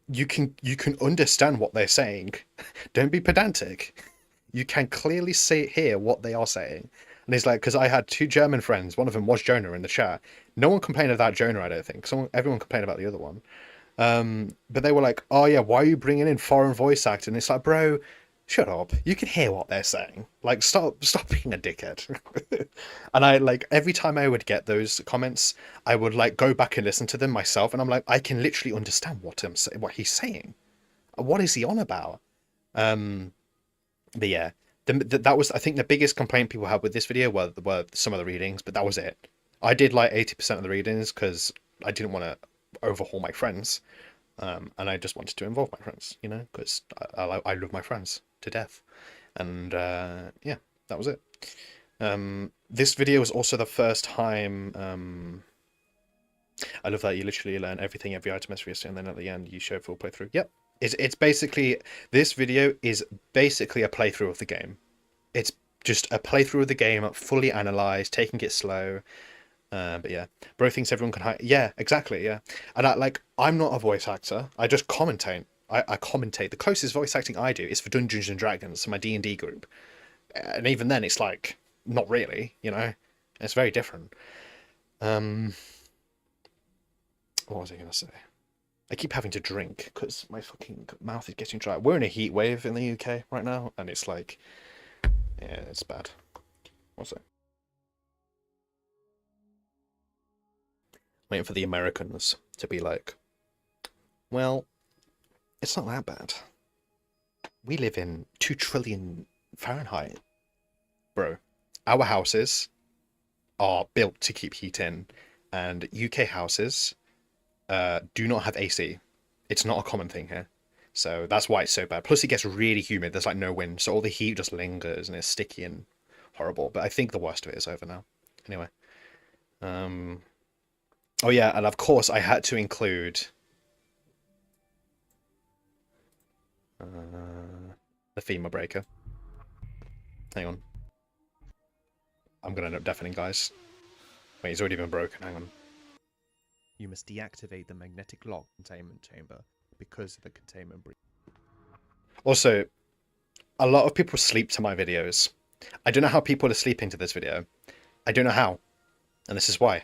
You can understand what they're saying. Don't be pedantic. You can clearly hear what they are saying. And he's like, because I had two German friends. One of them was Jonah in the chat. No one complained about Jonah, I don't think. Everyone complained about the other one. But they were like, oh yeah, why are you bringing in foreign voice acting? And it's like, bro, shut up. You can hear what they're saying. Like, stop being a dickhead. And I, like, every time I would get those comments, I would, like, go back and listen to them myself. And I'm like, I can literally understand what he's saying. What is he on about? But yeah, that was, I think, the biggest complaint people had with this video were some of the readings, but that was it. I did like 80% of the readings because I didn't want to overhaul my friends, and I just wanted to involve my friends, you know, because I love my friends to death. And yeah, that was it. This video was also the first time. I love that you literally learn everything, every item is for you, and then at the end you show full playthrough. Yep, it's basically, this video is basically a playthrough of the game. It's just a playthrough of the game, fully analysed, taking it slow. But yeah, bro thinks everyone can hide. Yeah, exactly. Yeah, and I'm not a voice actor. I just commentate. I commentate. The closest voice acting I do is for Dungeons and Dragons, so my D&D group, and even then, it's like not really. You know, it's very different. What was I gonna say? I keep having to drink because my fucking mouth is getting dry. We're in a heat wave in the UK right now, and it's like, yeah, it's bad. What's that? Waiting for the Americans to be like, well, it's not that bad. We live in 2 trillion Fahrenheit. Bro, our houses are built to keep heat in, and UK houses do not have AC. It's not a common thing here. So that's why it's so bad. Plus it gets really humid. There's like no wind, so all the heat just lingers and it's sticky and horrible. But I think the worst of it is over now. Anyway. Oh yeah, and of course I had to include the FEMA breaker. Hang on. I'm gonna end up deafening guys. Wait, he's already been broken, hang on. You must deactivate the magnetic lock containment chamber because of the containment breach. Also, a lot of people sleep to my videos. I don't know how people are sleeping to this video. I don't know how. And this is why.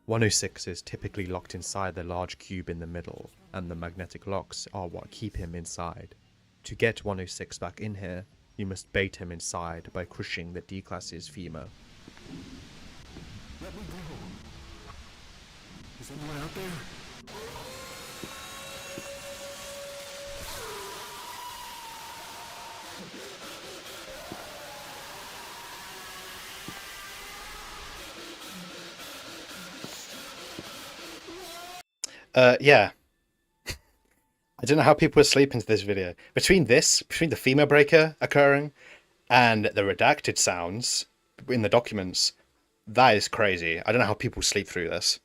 106 is typically locked inside the large cube in the middle, and the magnetic locks are what keep him inside. To get 106 back in here, you must bait him inside by crushing the D-class's femur. Let me go. Is anyone out there? Yeah. I don't know how people are sleeping to this video. Between the femur breaker occurring and the redacted sounds in the documents, that is crazy. I don't know how people sleep through this.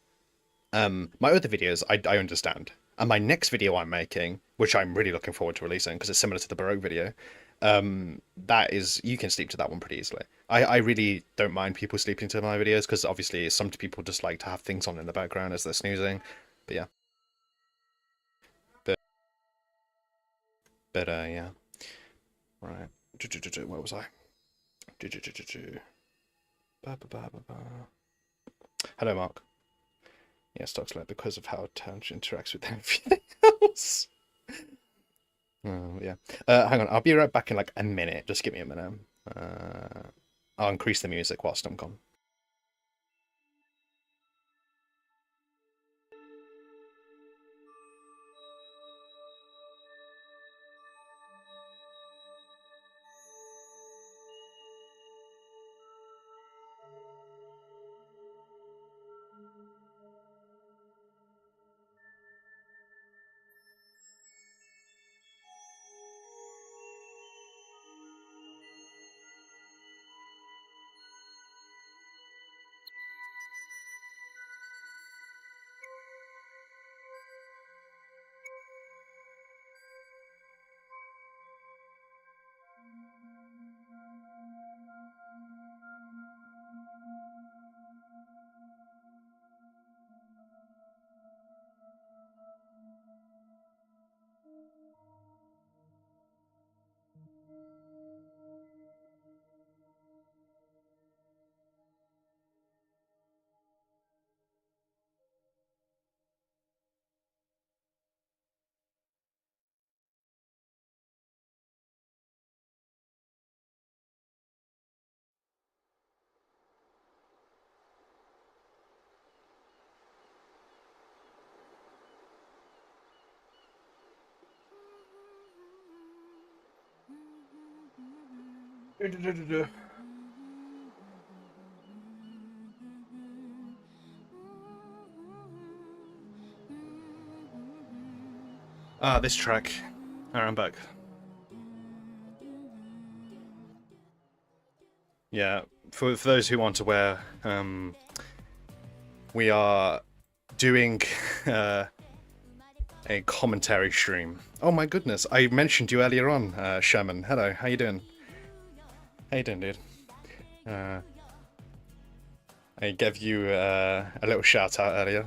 My other videos, I understand. And my next video I'm making, which I'm really looking forward to releasing because it's similar to the Baroque video, that is, you can sleep to that one pretty easily. I really don't mind people sleeping to my videos because obviously some people just like to have things on in the background as they're snoozing. But yeah. But yeah. Right. Where was I? Hello, Mark. Yes, Toxlet, because of how Tangent interacts with everything else. Yeah. Hang on, I'll be right back in like a minute. Just give me a minute. I'll increase the music whilst I'm gone. This track. Alright, I'm back. Yeah, for those who aren't aware, we are doing a commentary stream. Oh my goodness, I mentioned you earlier on, Sherman. Hello, how you doing? How you doing, dude? I gave you a little shout out earlier.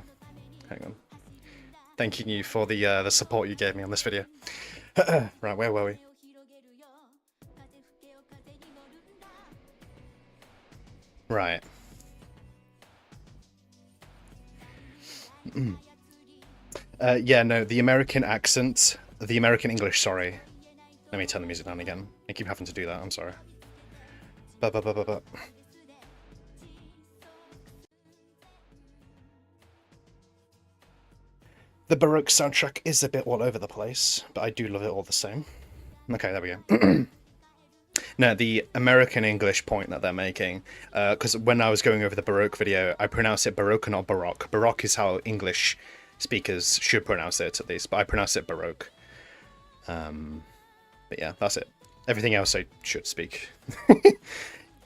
Hang on. Thanking you for the support you gave me on this video. Right, where were we? Right. Yeah, no, the American accent, the American English, sorry. Let me turn the music down again. I keep having to do that, I'm sorry. The Baroque soundtrack is a bit all over the place, but I do love it all the same. Okay, there we go. No, the American English point that they're making, because when I was going over the Baroque video, I pronounce it Baroque and not Baroque. Baroque is how English speakers should pronounce it, at least, but I pronounce it Baroque. But yeah, that's it. Everything else I should speak.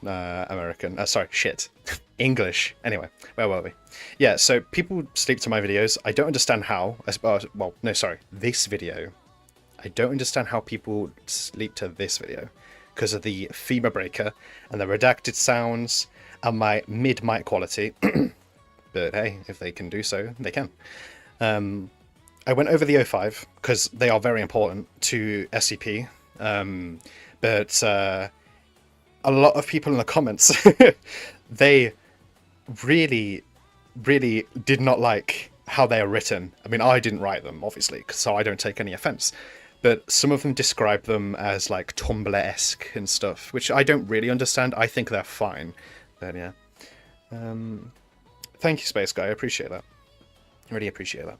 American. Sorry, shit. English. Anyway, where were we? Yeah, so people sleep to my videos. I don't understand how. Well, no, sorry. This video. I don't understand how people sleep to this video. Because of the femur breaker and the redacted sounds and my mid mic quality. But hey, if they can do so, they can. I went over the 05 because they are very important to SCP. But a lot of people in the comments, they really, really did not like how they are written. I mean, I didn't write them, obviously, so I don't take any offense. But some of them describe them as like Tumblr-esque and stuff, which I don't really understand. I think they're fine. But yeah. Thank you, Space Guy. I appreciate that. I really appreciate that.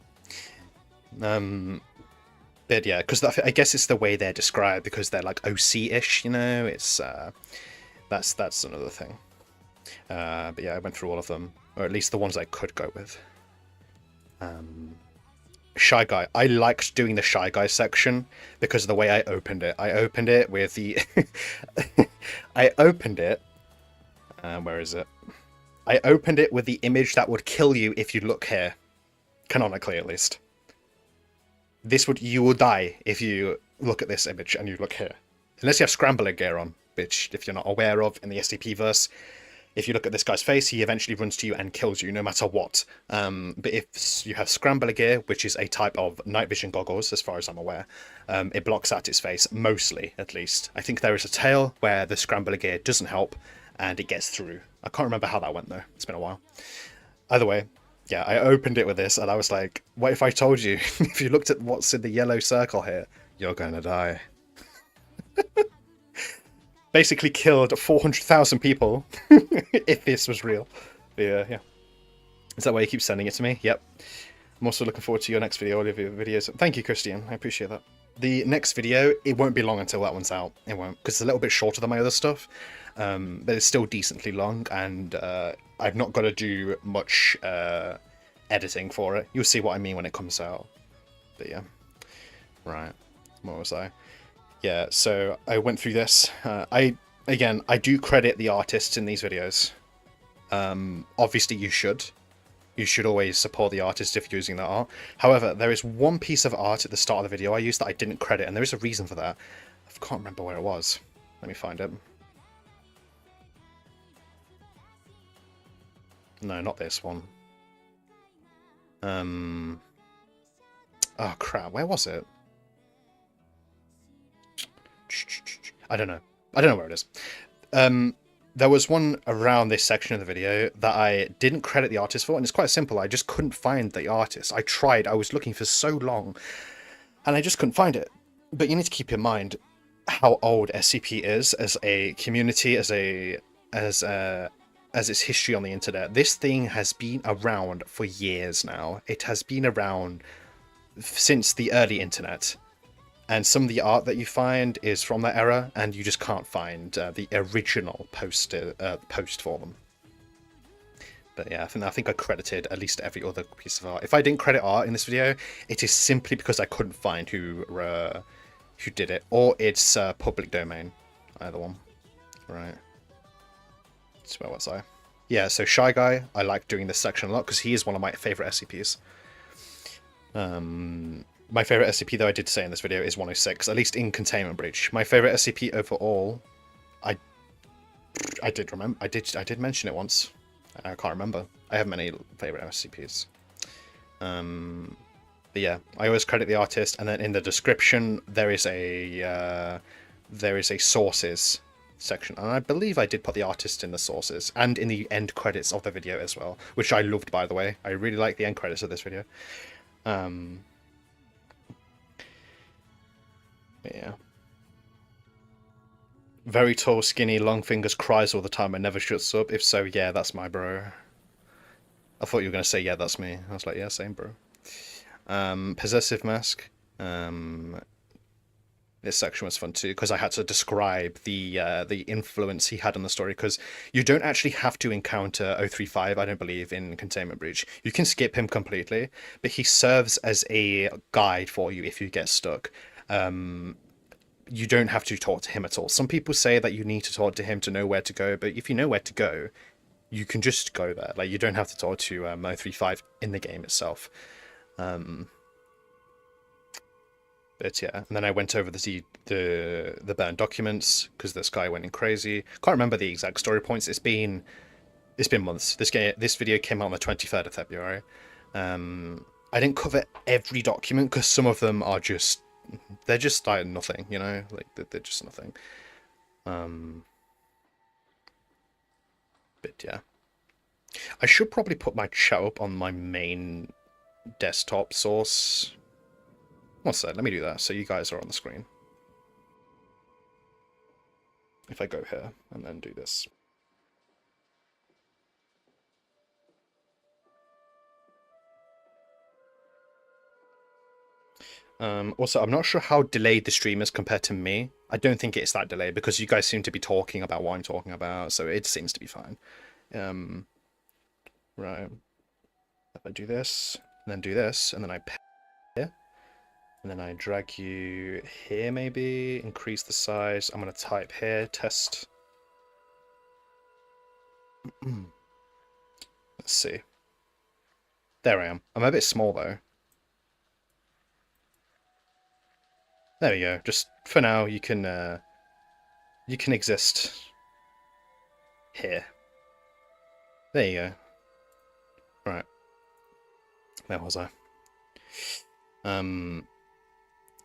But yeah, because I guess it's the way they're described, because they're like OC-ish, you know? It's that's another thing. But yeah, I went through all of them, or at least the ones I could go with. Shy Guy. I liked doing the Shy Guy section because of the way I opened it. I opened it with the... I opened it... where is it? I opened it with the image that would kill you if you look here. Canonically, at least. You will die if you look at this image and you look here. Unless you have scrambler gear on, which, if you're not aware of, in the SCP verse, if you look at this guy's face, he eventually runs to you and kills you, no matter what. But if you have scrambler gear, which is a type of night vision goggles, as far as I'm aware, it blocks out its face, mostly, at least. I think there is a tail where the scrambler gear doesn't help, and it gets through. I can't remember how that went, though. It's been a while. Either way, yeah, I opened it with this, and I was like, what if I told you, if you looked at what's in the yellow circle here, you're gonna die. Basically killed 400,000 people if this was real. Yeah. Is that why you keep sending it to me? Yep. I'm also looking forward to your next video, all of your videos. Thank you, Christian. I appreciate that. The next video, it won't be long until that one's out. It won't, because it's a little bit shorter than my other stuff. But it's still decently long, and I've not got to do much editing for it. You'll see what I mean when it comes out. But yeah. Right. What was I? Yeah, so I went through this. I do credit the artists in these videos. Obviously, you should. You should always support the artist if you're using that art. However, there is one piece of art at the start of the video I used that I didn't credit, and there is a reason for that. I can't remember where it was. Let me find it. No, not this one. Oh, crap. Where was it? I don't know where it is. There was one around this section of the video that I didn't credit the artist for, and it's quite simple. I just couldn't find the artist. I tried. I was looking for so long, and I just couldn't find it. But you need to keep in mind how old SCP is as a community, as its history on the internet. This thing has been around for years now. It has been around since the early internet. And some of the art that you find is from that era, and you just can't find the original post for them. But yeah, I think I credited at least every other piece of art. If I didn't credit art in this video, it is simply because I couldn't find who did it, or it's public domain. Either one. Right. So where was I? Yeah, so Shy Guy, I like doing this section a lot because he is one of my favorite SCPs. My favorite SCP, though, I did say in this video, is 106, at least in Containment Breach. My favorite SCP overall, I did mention it once. I can't remember. I have many favorite SCPs. But yeah, I always credit the artist, and then in the description there is a sources section, and I believe I did put the artist in the sources and in the end credits of the video as well, which I loved, by the way. I really like the end credits of this video. Yeah. Very tall, skinny, long fingers, cries all the time and never shuts up. If so, yeah, that's my bro. I thought you were going to say, yeah, that's me. I was like, yeah, same, bro. Possessive mask. This section was fun too, because I had to describe the influence he had on the story, because you don't actually have to encounter 035, I don't believe, in Containment Breach. You can skip him completely, but he serves as a guide for you if you get stuck. You don't have to talk to him at all. Some people say that you need to talk to him to know where to go, but if you know where to go, you can just go there. Like, you don't have to talk to 035 in the game itself. But yeah, and then I went over the burned documents because this guy went in crazy. Can't remember the exact story points. It's been months. This video came out on the 23rd of February. I didn't cover every document because some of them are just like nothing, you know, like they're just nothing. But yeah, I should probably put my chat up on my main desktop source. What's that? Let me do that so you guys are on the screen. If I go here and then do this. Also, I'm not sure how delayed the stream is compared to me. I don't think it's that delayed because you guys seem to be talking about what I'm talking about, so it seems to be fine. Right. If I do this, and then do this, and then I And then I drag you here, maybe increase the size. I'm going to type here, test. Let's see. There I am. I'm a bit small though. There we go. Just for now, you can exist here. There you go. Right. Where was I?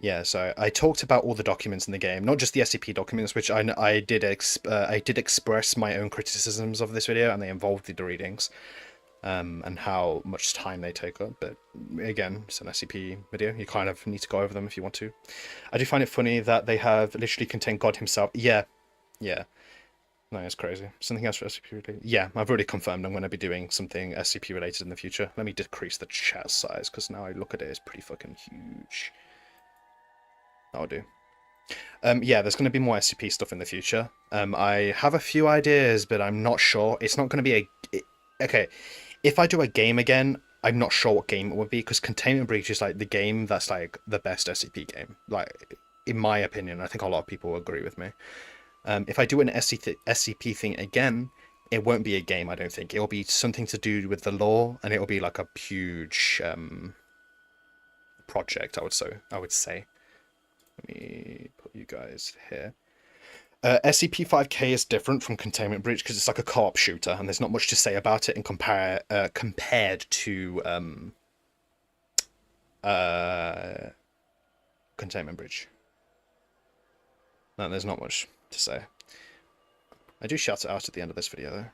Yeah, so I talked about all the documents in the game, not just the SCP documents, which I did express my own criticisms of this video, and they involved the readings, and how much time they take up. But again, it's an SCP video. You kind of need to go over them if you want to. I do find it funny that they have literally contained God himself. Yeah. No, it's crazy. Something else for SCP related? Yeah, I've already confirmed I'm going to be doing something SCP related in the future. Let me decrease the chat size, because now I look at it, it's pretty fucking huge. That'll do. Yeah, there's going to be more SCP stuff in the future. I have a few ideas, but I'm not sure. It's not going to be okay, if I do a game again, I'm not sure what game it would be, because Containment Breach is like the game that's like the best SCP game. Like, in my opinion, I think a lot of people will agree with me. If I do an SCP thing again, it won't be a game, I don't think. It'll be something to do with the lore, and it'll be like a huge project, I would say. Let me put you guys here. SCP-5K is different from Containment Breach because it's like a co-op shooter, and there's not much to say about it in compared to Containment Breach. No, there's not much to say. I do shout it out at the end of this video,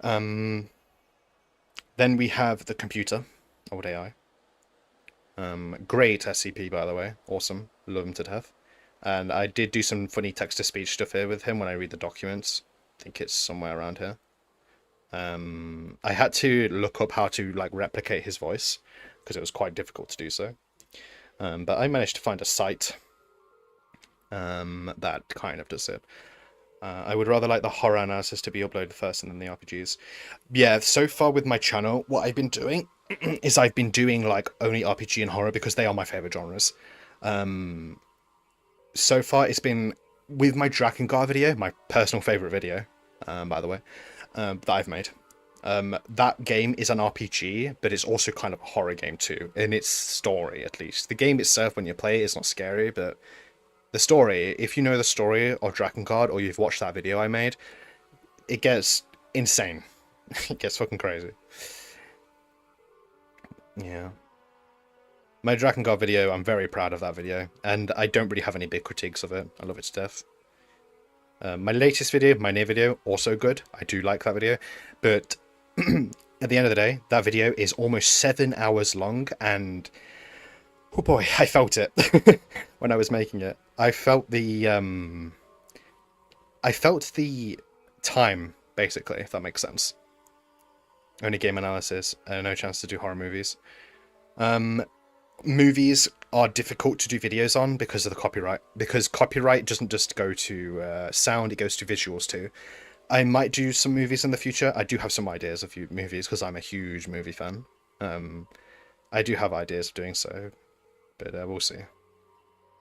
though. Then we have the computer, old AI. Great SCP, by the way. Awesome. Love him to death. And I did do some funny text-to-speech stuff here with him when I read the documents. I think it's somewhere around here. I had to look up how to like replicate his voice, because it was quite difficult to do so. But I managed to find a site that kind of does it. I would rather like the horror analysis to be uploaded first and then the RPGs. Yeah, so far with my channel, what I've been doing is I've been doing like only RPG and horror because they are my favorite genres. So far it's been with my Drakengard video, my personal favorite video, by the way, that I've made. That game is an RPG, but it's also kind of a horror game too, in its story at least. The game itself, when you play it, is not scary, but the story, if you know the story of Drakengard or you've watched that video I made, it gets insane. It gets fucking crazy. Yeah. My Drakengard video, I'm very proud of that video, and I don't really have any big critiques of it. I love it to death. My latest video, my near video, also good. I do like that video, but at the end of the day, that video is almost 7 hours long, and oh boy, I felt it when I was making it. I felt the time, basically, if that makes sense. Only game analysis, no chance to do horror movies. Movies are difficult to do videos on because of the copyright. Because copyright doesn't just go to sound, it goes to visuals too. I might do some movies in the future. I do have some ideas of movies because I'm a huge movie fan. I do have ideas of doing so, but we'll see.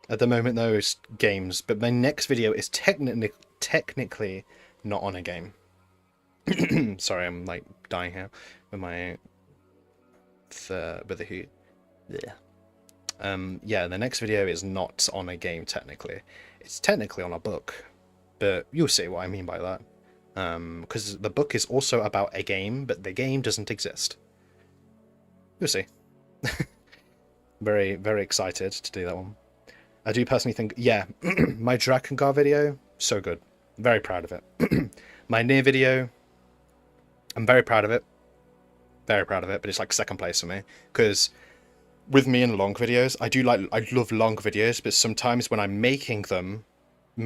At the moment, though, it's games. But my next video is technically not on a game. Sorry, I'm like dying here with my with the heat. Yeah. Yeah, the next video is not on a game technically. It's technically on a book, but you'll see what I mean by that. Because the book is also about a game, but the game doesn't exist. You'll see. Very, very excited to do that one. I do personally think, yeah, my Drakengard video, so good. Very proud of it. My near video, I'm very proud of it. Very proud of it, but it's like second place for me. Because with me and long videos, I love long videos, but sometimes when I'm making them,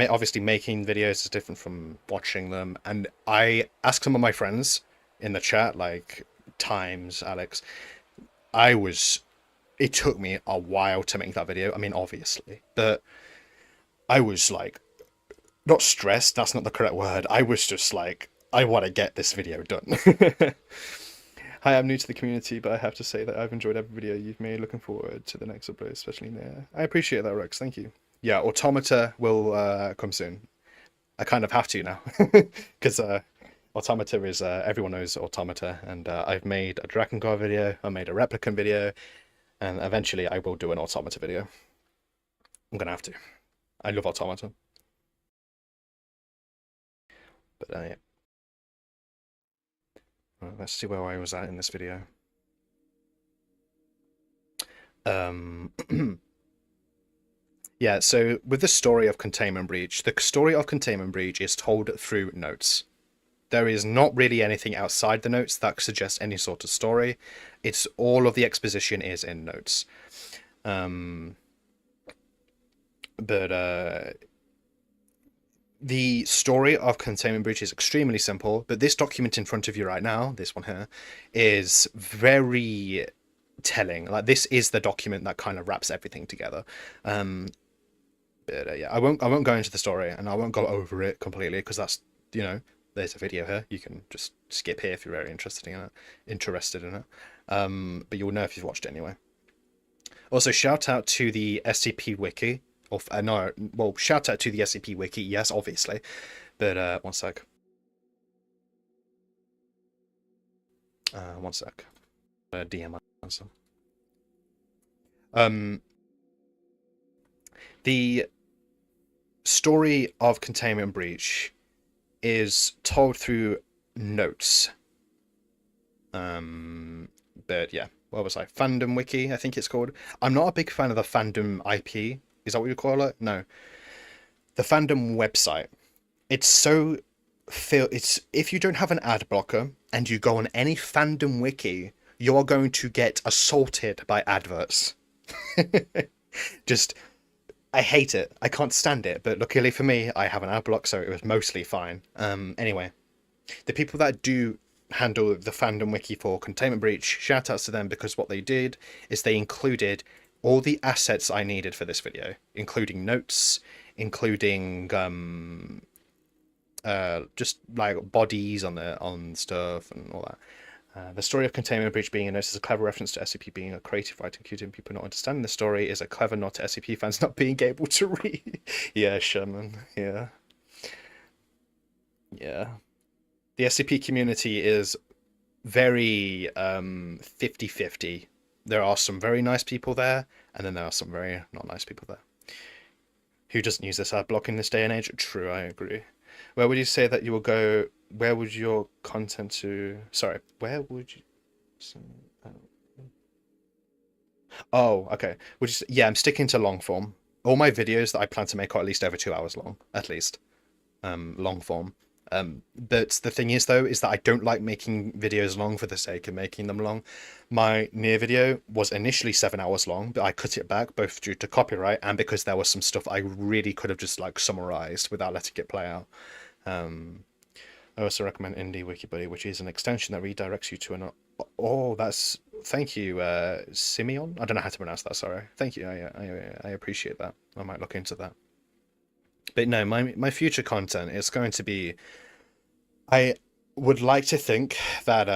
obviously making videos is different from watching them. And I ask some of my friends in the chat, like Times, Alex, it took me a while to make that video. I mean, obviously, but I was like, not stressed, that's not the correct word. I was just like, I want to get this video done. Hi, I'm new to the community, but I have to say that I've enjoyed every video you've made. Looking forward to the next upload, especially there. I appreciate that, Rex. Thank you. Yeah, Automata will come soon. I kind of have to now, because Automata is everyone knows Automata, and I've made a Dragon Guard video, I made a Replicant video, and eventually I will do an Automata video. I'm gonna have to. I love Automata. But yeah. Well, let's see where I was at in this video. Yeah, so with the story of Containment Breach, the story of Containment Breach is told through notes. There is not really anything outside the notes that suggests any sort of story. It's all of the exposition is in notes. The story of Containment Breach is extremely simple, but this document in front of you right now, this one here, is very telling. Like, this is the document that kind of wraps everything together. Yeah, I won't go into the story, and I won't go over it completely, because that's, you know, there's a video here. You can just skip here if you're very interested in it. But you'll know if you've watched it anyway. Also, shout out to the SCP Wiki. Shout out to the SCP Wiki, yes, obviously. But one sec. One sec. DM answer. The story of Containment Breach is told through notes. But yeah, what was I? Fandom Wiki, I think it's called. I'm not a big fan of the fandom IP. Is that what you call it? No. The fandom website. It's if you don't have an ad blocker and you go on any fandom wiki, you are going to get assaulted by adverts. I hate it. I can't stand it. But luckily for me, I have an ad block, so it was mostly fine. Anyway, the people that do handle the fandom wiki for Containment Breach, shout outs to them, because what they did is they included all the assets I needed for this video, including notes, including just like bodies on stuff and all that. The story of Containment Breach being a note is a clever reference to SCP being a creative writing community, and people not understanding the story is a clever nod to SCP fans not being able to read. Yeah, Sherman. Yeah. Yeah. The SCP community is very 50-50. There are some very nice people there, and then there are some very not nice people there. Who doesn't use this ad block in this day and age? True, I agree. Where would you say that you will go? Where would your content to... Sorry, where would you... Oh, okay. Would you say... Yeah, I'm sticking to long form. All my videos that I plan to make are at least over 2 hours long. At least. Long form. But the thing is, though, is that I don't like making videos long for the sake of making them long. My near video was initially 7 hours long, but I cut it back both due to copyright and because there was some stuff I really could have just like summarized without letting it play out. I also recommend Indie Wikibuddy, which is an extension that redirects you to an... Oh, that's... Thank you, Simeon? I don't know how to pronounce that, sorry. Thank you, I appreciate that. I might look into that. But no, my future content is going to be... I would like to think that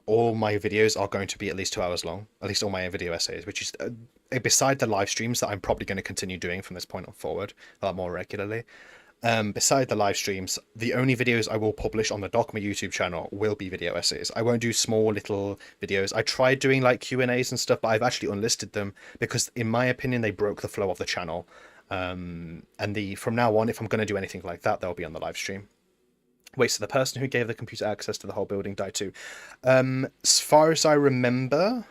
all my videos are going to be at least 2 hours long. At least all my video essays, which is... beside the live streams that I'm probably going to continue doing from this point on forward a lot more regularly. Beside the live streams, the only videos I will publish on the Dogma YouTube channel will be video essays. I won't do small little videos. I tried doing like Q&As and stuff, but I've actually unlisted them because, in my opinion, they broke the flow of the channel. And from now on, if I'm going to do anything like that, they'll be on the live stream. Wait, so the person who gave the computer access to the whole building died too? As far as I remember,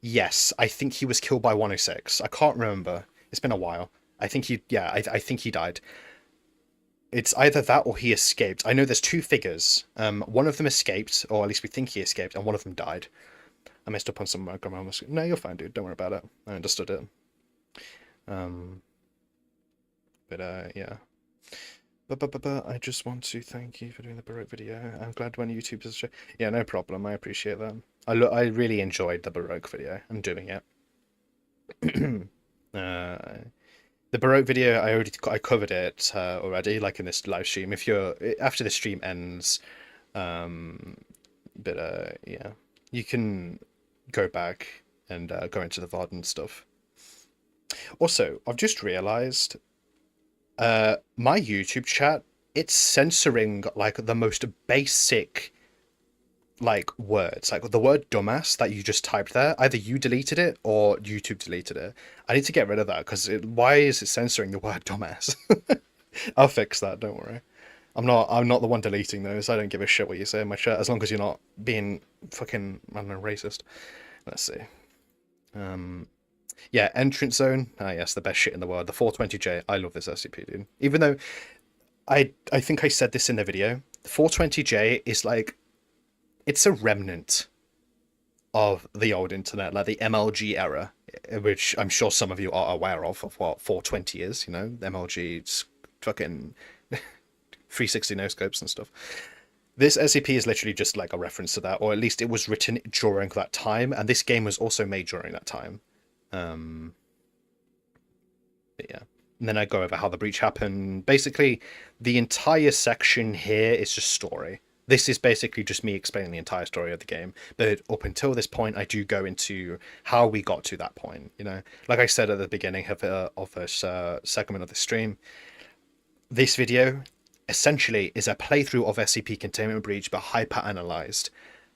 yes. I think he was killed by 106. I can't remember. It's been a while. I think he died. It's either that or he escaped. I know there's two figures. One of them escaped, or at least we think he escaped, and one of them died. I messed up on some grammar. No, you're fine, dude. Don't worry about it. I understood it. Yeah. But I just want to thank you for doing the Baroque video. I'm glad when YouTube does... Yeah, no problem. I appreciate that. I really enjoyed the Baroque video and doing it. The Baroque video, I covered it already, like in this live stream. If you're... After the stream ends... yeah. you can go back and go into the VOD and stuff. Also, I've just realized my YouTube chat, it's censoring like the most basic like words, like the word dumbass that you just typed there. Either you deleted it or YouTube deleted it. I need to get rid of that because why is it censoring the word dumbass? I'll fix that, don't worry. I'm not the one deleting those. I don't give a shit what you say in my chat as long as you're not being fucking, I don't know, racist. Let's see. Yeah, entrance zone. Ah, yes, the best shit in the world. The 420J. I love this SCP, dude. Even though I think I said this in the video, the 420J is like, it's a remnant of the old internet, like the MLG era, which I'm sure some of you are aware of what 420 is. You know, MLG's fucking 360 no scopes and stuff. This SCP is literally just like a reference to that, or at least it was written during that time, and this game was also made during that time. But yeah. And then I go over how the breach happened. Basically, the entire section here is just story. This is basically just me explaining the entire story of the game. But up until this point, I do go into how we got to that point. You know, like I said at the beginning of this segment of the stream, this video essentially is a playthrough of SCP Containment Breach, but hyper-analyzed.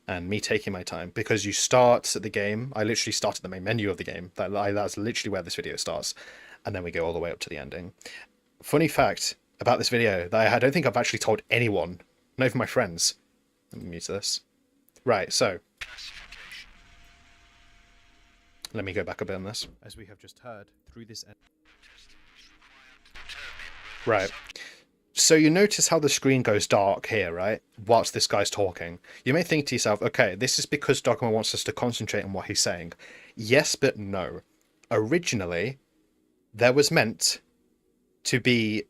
And me taking my time, because you start the game. I literally started the main menu of the game. That's literally where this video starts. And then we go all the way up to the ending. Funny fact about this video that I don't think I've actually told anyone, not even my friends. Let me mute this. Right, so let me go back a bit on this. As we have just heard, through this... Right. So you notice how the screen goes dark here, right? Whilst this guy's talking. You may think to yourself, okay, this is because Dogma wants us to concentrate on what he's saying. Yes, but no. Originally, there was meant to be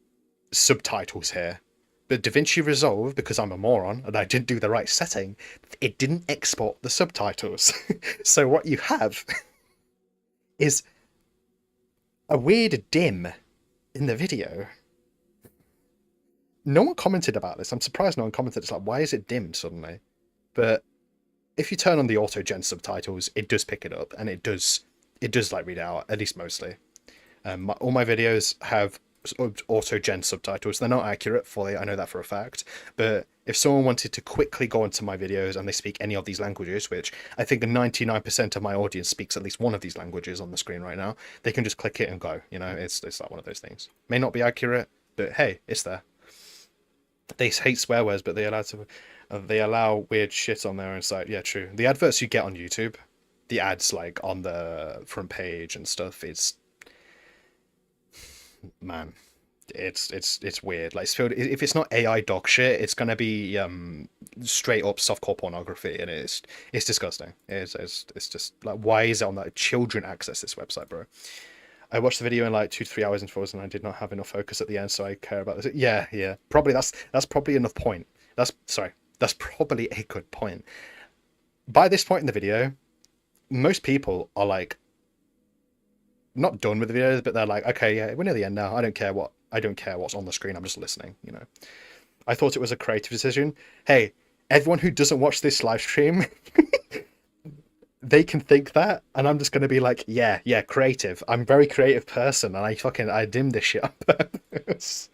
subtitles here. But DaVinci Resolve, because I'm a moron and I didn't do the right setting, it didn't export the subtitles. So what you have is a weird dim in the video. No one commented about this. I'm surprised no one commented. It's like, why is it dimmed suddenly? But if you turn on the auto-gen subtitles, it does pick it up, and it does like read it out, at least mostly. All my videos have auto-gen subtitles. They're not accurate fully, I know that for a fact. But if someone wanted to quickly go into my videos and they speak any of these languages, which I think 99% of my audience speaks at least one of these languages on the screen right now, they can just click it and go. You know, it's like one of those things. May not be accurate, but hey, it's there. They hate swear words, but they allow weird shit on there. And it's like, yeah, true. The adverts you get on YouTube, the ads like on the front page and stuff, it's man, it's weird. Like, if it's not AI dog shit, it's gonna be straight up softcore pornography, and it's disgusting. It's just like, why is it on that? Children access this website, bro. I watched the video in like 2 to 3 hours and frozen, and I did not have enough focus at the end, so I care about this. Yeah. Probably that's probably enough point. That's probably a good point. By this point in the video, most people are like not done with the videos, but they're like, okay, yeah, we're near the end now. I don't care what's on the screen. I'm just listening, you know. I thought it was a creative decision. Hey, everyone who doesn't watch this live stream, they can think that, and I'm just going to be like, yeah, creative. I'm a very creative person, and I dimmed this shit on purpose.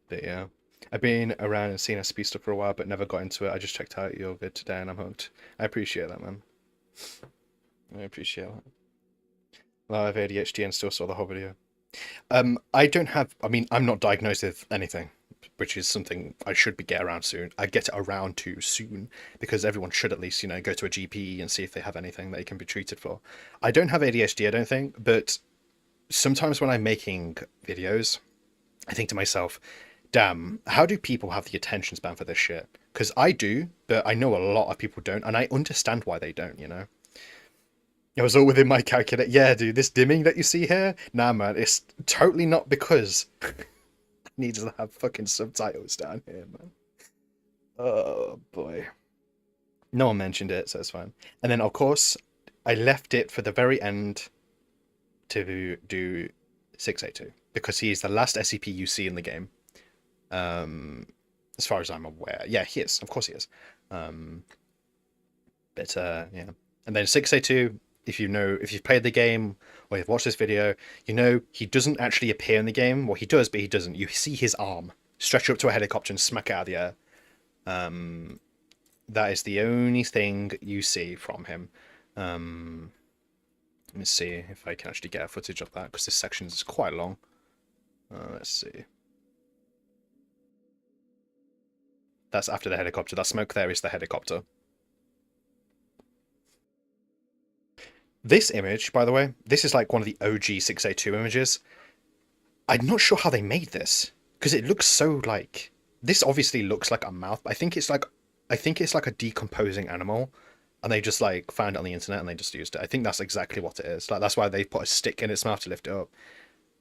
But yeah, I've been around and seen SCP stuff for a while, but never got into it. I just checked out your vid today, and I'm hooked. I appreciate that, man. I appreciate that. Well, I have ADHD and still saw the whole video. I don't have. I mean, I'm not diagnosed with anything, which is something I should get around soon. I get around to soon, because everyone should at least, you know, go to a GP and see if they have anything they can be treated for. I don't have ADHD, I don't think, but sometimes when I'm making videos, I think to myself, damn, how do people have the attention span for this shit? Because I do, but I know a lot of people don't, and I understand why they don't, you know? It was all within my calculator. Yeah, dude, this dimming that you see here, nah, man, it's totally not because I need to have fucking subtitles down here, man. Oh, boy. No one mentioned it, so it's fine. And then, of course, I left it for the very end to do 682. because he is the last SCP you see in the game. As far as I'm aware. Yeah, he is. Of course he is. Yeah. And then 6A2, if you've played the game or you've watched this video, you know he doesn't actually appear in the game. Well, he does, but he doesn't. You see his arm stretch up to a helicopter and smack it out of the air. That is the only thing you see from him. Let me see if I can actually get a footage of that, because this section is quite long. Let's see. That's after the helicopter. That smoke there is the helicopter. This image, by the way, this is like one of the OG 6A2 images. I'm not sure how they made this, because it looks so like... This obviously looks like a mouth, but I think it's like a decomposing animal, and they just like found it on the internet and they just used it. I think that's exactly what it is. Like, that's why they put a stick in its mouth to lift it up.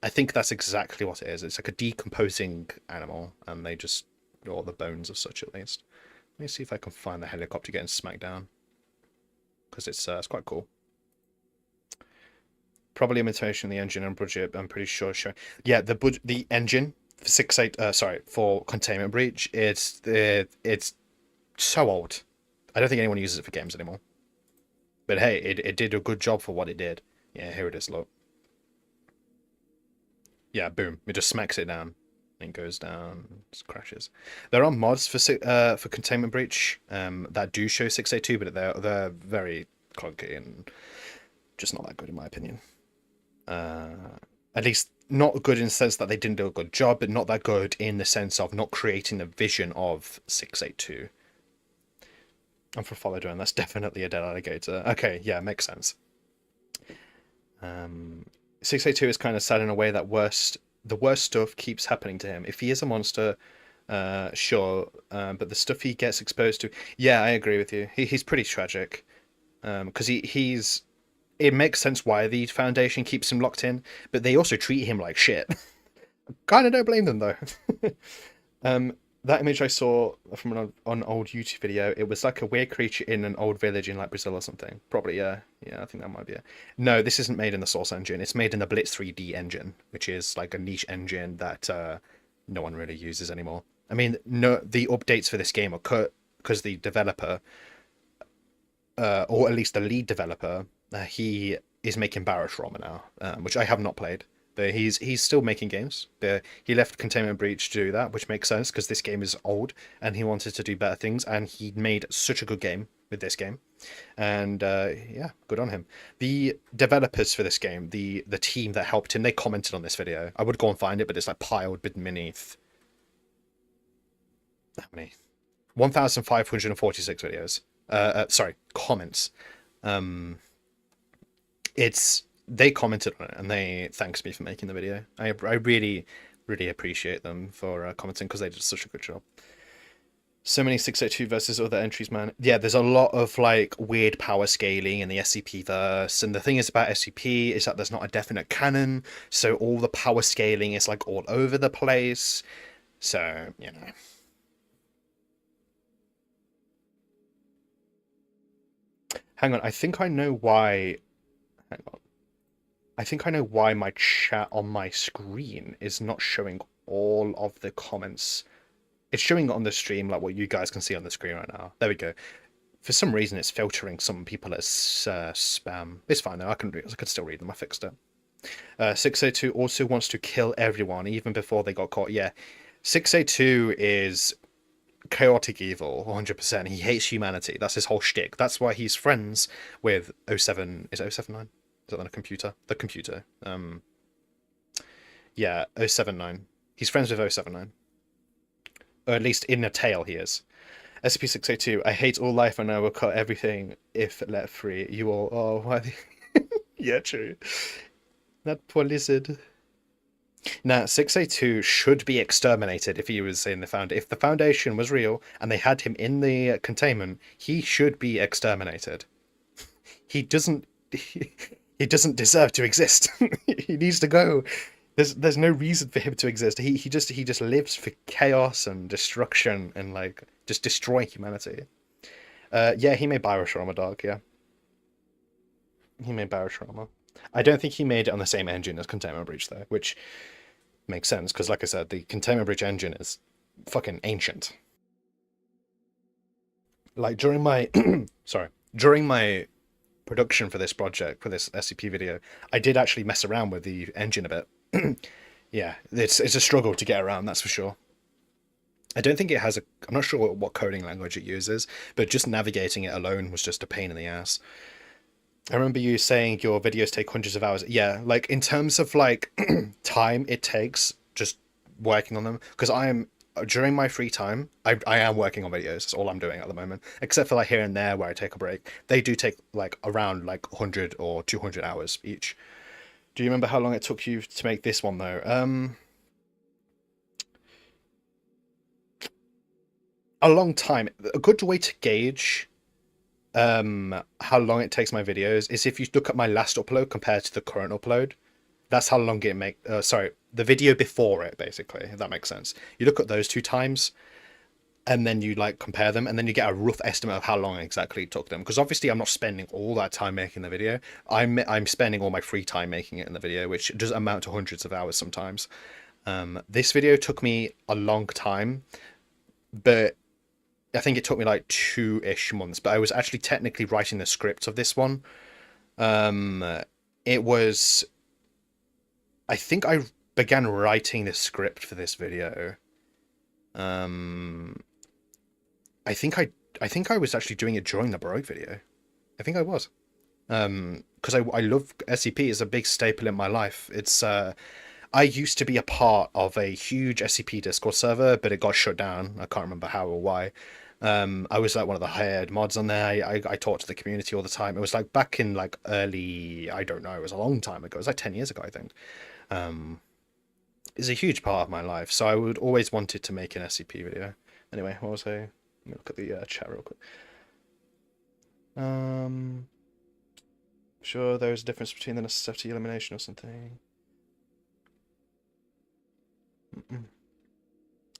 I think that's exactly what it is. It's like a decomposing animal, and they just... or the bones of such, at least. Let me see if I can find the helicopter getting smacked down, because it's quite cool. Probably imitation of the engine and budget. I'm pretty sure. Yeah, the engine for 6.8. For Containment Breach. It's so old. I don't think anyone uses it for games anymore. But hey, it did a good job for what it did. Yeah, here it is. Look. Yeah, boom. It just smacks it down. And goes down, just crashes. There are mods for Containment Breach that do show 682, but they're very clunky and just not that good in my opinion. At least not good in the sense that they didn't do a good job, but not that good in the sense of not creating the vision of 682. And for follow drone, that's definitely a dead alligator. Okay, yeah, makes sense. 682 is kind of sad in a way that the worst stuff keeps happening to him. If he is a monster, sure, but the stuff he gets exposed to... Yeah, I agree with you. He's pretty tragic. Because he's... It makes sense why the Foundation keeps him locked in, but they also treat him like shit. Kind of don't blame them, though. That image I saw from an old YouTube video, it was like a weird creature in an old village in like Brazil or something. Probably, yeah. Yeah, I think that might be it. No, this isn't made in the Source engine. It's made in the Blitz 3D engine, which is like a niche engine that no one really uses anymore. I mean, no, the updates for this game are cut because the developer, or at least the lead developer, he is making Baroque now, which I have not played. But he's still making games. He left Containment Breach to do that, which makes sense because this game is old and he wanted to do better things, and he made such a good game with this game. And yeah, good on him. The developers for this game, the team that helped him, they commented on this video. I would go and find it, but it's like piled beneath... How many? 1,546 videos. Sorry, comments. They commented on it and they thanks me for making the video. I really appreciate them for commenting because they did such a good job. So many 682 versus other entries, man. Yeah, there's a lot of like weird power scaling in the SCP verse, and the thing is about SCP is that there's not a definite canon, so all the power scaling is like all over the place. So, you know. Hang on, I think I know why... Hang on. I think I know why my chat on my screen is not showing all of the comments. It's showing on the stream, like what you guys can see on the screen right now. There we go. For some reason, it's filtering some people as spam. It's fine, though. I can still read them. I fixed it. 682 also wants to kill everyone, even before they got caught. Yeah, 682 is... chaotic evil, 100%. He hates humanity. That's his whole shtick. That's why he's friends with 07... Is it 079? Is that on a computer? The computer. Yeah, 079. He's friends with 079. Or at least in a tale he is. SCP-682. I hate all life and I will cut everything if let free. You all... Oh, why... Yeah, true. That poor lizard. Now, 682 should be exterminated if he was in the Foundation. If the Foundation was real and they had him in the containment, he should be exterminated. He doesn't deserve to exist. He needs to go. There's no reason for him to exist. He just lives for chaos and destruction and like just destroy humanity. Yeah, he made Baroque, dog. Yeah, he made Baroque. I don't think he made it on the same engine as Containment Breach though, which Makes sense, because like I said, the Containment Breach engine is fucking ancient. Like during my during my production for this project, for this SCP video, I did actually mess around with the engine a bit. Yeah, it's a struggle to get around, that's for sure. I don't think it has I'm not sure what coding language it uses, but just navigating it alone was just a pain in the ass. I remember you saying your videos take hundreds of hours. Yeah, like in terms of like time it takes just working on them, because I am during my free time, I am working on videos. That's all I'm doing at the moment, except for like here and there where I take a break. They do take like around like 100 or 200 hours each. Do you remember how long it took you to make this one though? A long time. A good way to gauge how long it takes my videos is if you look at my last upload compared to the current upload. That's how long it sorry, the video before it, basically, if that makes sense. You look at those 2 times and then you like compare them, and then you get a rough estimate of how long exactly it took them, because obviously I'm not spending all that time making the video. I'm spending all my free time making it in the video, which does amount to hundreds of hours sometimes. This video took me a long time, but I think it took me like 2-ish months, but I was actually technically writing the script of this one. It was, I think I began writing the script for this video. I think I was actually doing it during the Baroque video. I think I was. Because I love SCP. Is a big staple in my life. It's I used to be a part of a huge SCP Discord server, but it got shut down. I can't remember how or why. I was like one of the hired mods on there. I talked to the community all the time. It was like back in like early, I don't know, it was a long time ago. It was like 10 years ago, I think. It's a huge part of my life, so I would always wanted to make an SCP video. Anyway, what was I? Let me look at the chat real quick. Sure, there's a difference between the necessity elimination or something.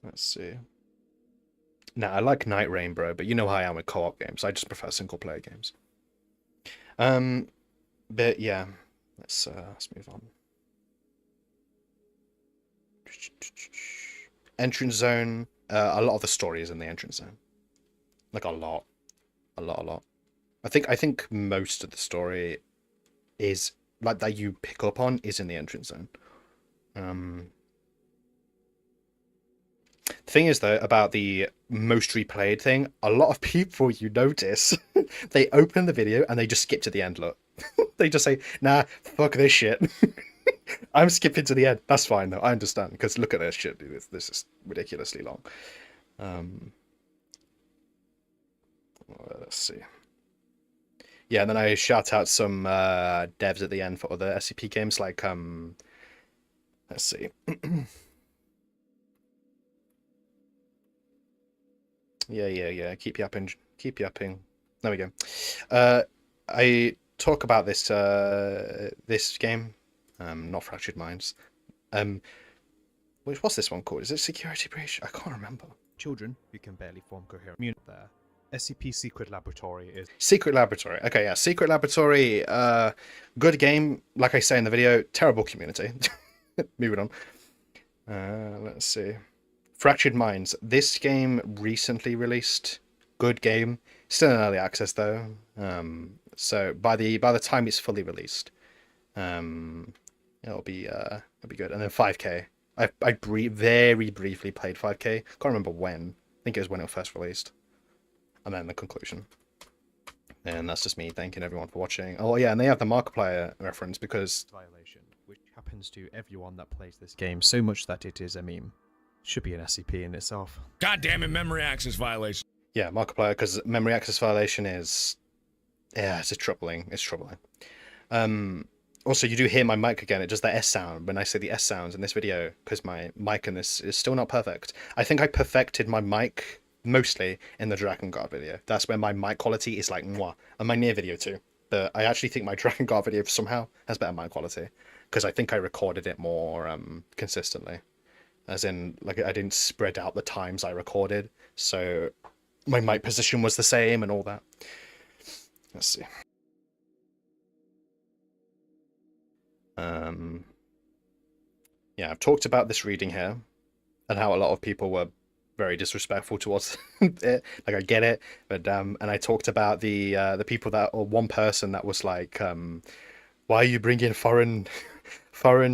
Let's see. Nah, I like Night Rain, bro, but you know how I am with co-op games. I just prefer single-player games. But yeah, let's move on. Entrance zone. A lot of the story is in the entrance zone. Like a lot. I think most of the story is like that you pick up on is in the entrance zone. The thing is though about the most replayed thing, a lot of people, you notice, they open the video and they just skip to the end. Look, they just say, "Nah, fuck this shit." I'm skipping to the end. That's fine though. I understand, because look at this shit, dude. This is ridiculously long. Let's see. Yeah, and then I shout out some devs at the end for other SCP games, like let's see. Yeah. Keep yapping. There we go. I talk about this this game, not Fractured Minds. What's this one called? Is it Security Breach? I can't remember. Children who can barely form coherent community there. SCP Secret Laboratory is... Secret Laboratory. Okay, yeah. Secret Laboratory, good game. Like I say in the video, terrible community. Moving on. Let's see. Fractured Minds. This game recently released. Good game. Still in early access though. So by the time it's fully released, it'll be good. And then 5K. I very briefly played 5K. Can't remember when. I think it was when it was first released. And then the conclusion. And that's just me thanking everyone for watching. Oh yeah, and they have the Markiplier reference because violation, which happens to everyone that plays this game so much that it is a meme. Should be an SCP in itself. God damn it, memory access violation. Yeah, Markiplier, because memory access violation is, yeah, it's troubling. It's troubling. Also, you do hear my mic again. It does the S sound when I say the S sounds in this video, because my mic in this is still not perfect. I think I perfected my mic mostly in the Dragon Guard video. That's where my mic quality is like mwah. And my near video too. But I actually think my Dragon Guard video somehow has better mic quality, because I think I recorded it more consistently. As in, like, I didn't spread out the times I recorded, so my mic position was the same and all that. Let's see. yeah, I've talked about this reading here and how a lot of people were very disrespectful towards it. Like, I get it, but and I talked about the people that, or one person that was like, why are you bringing foreign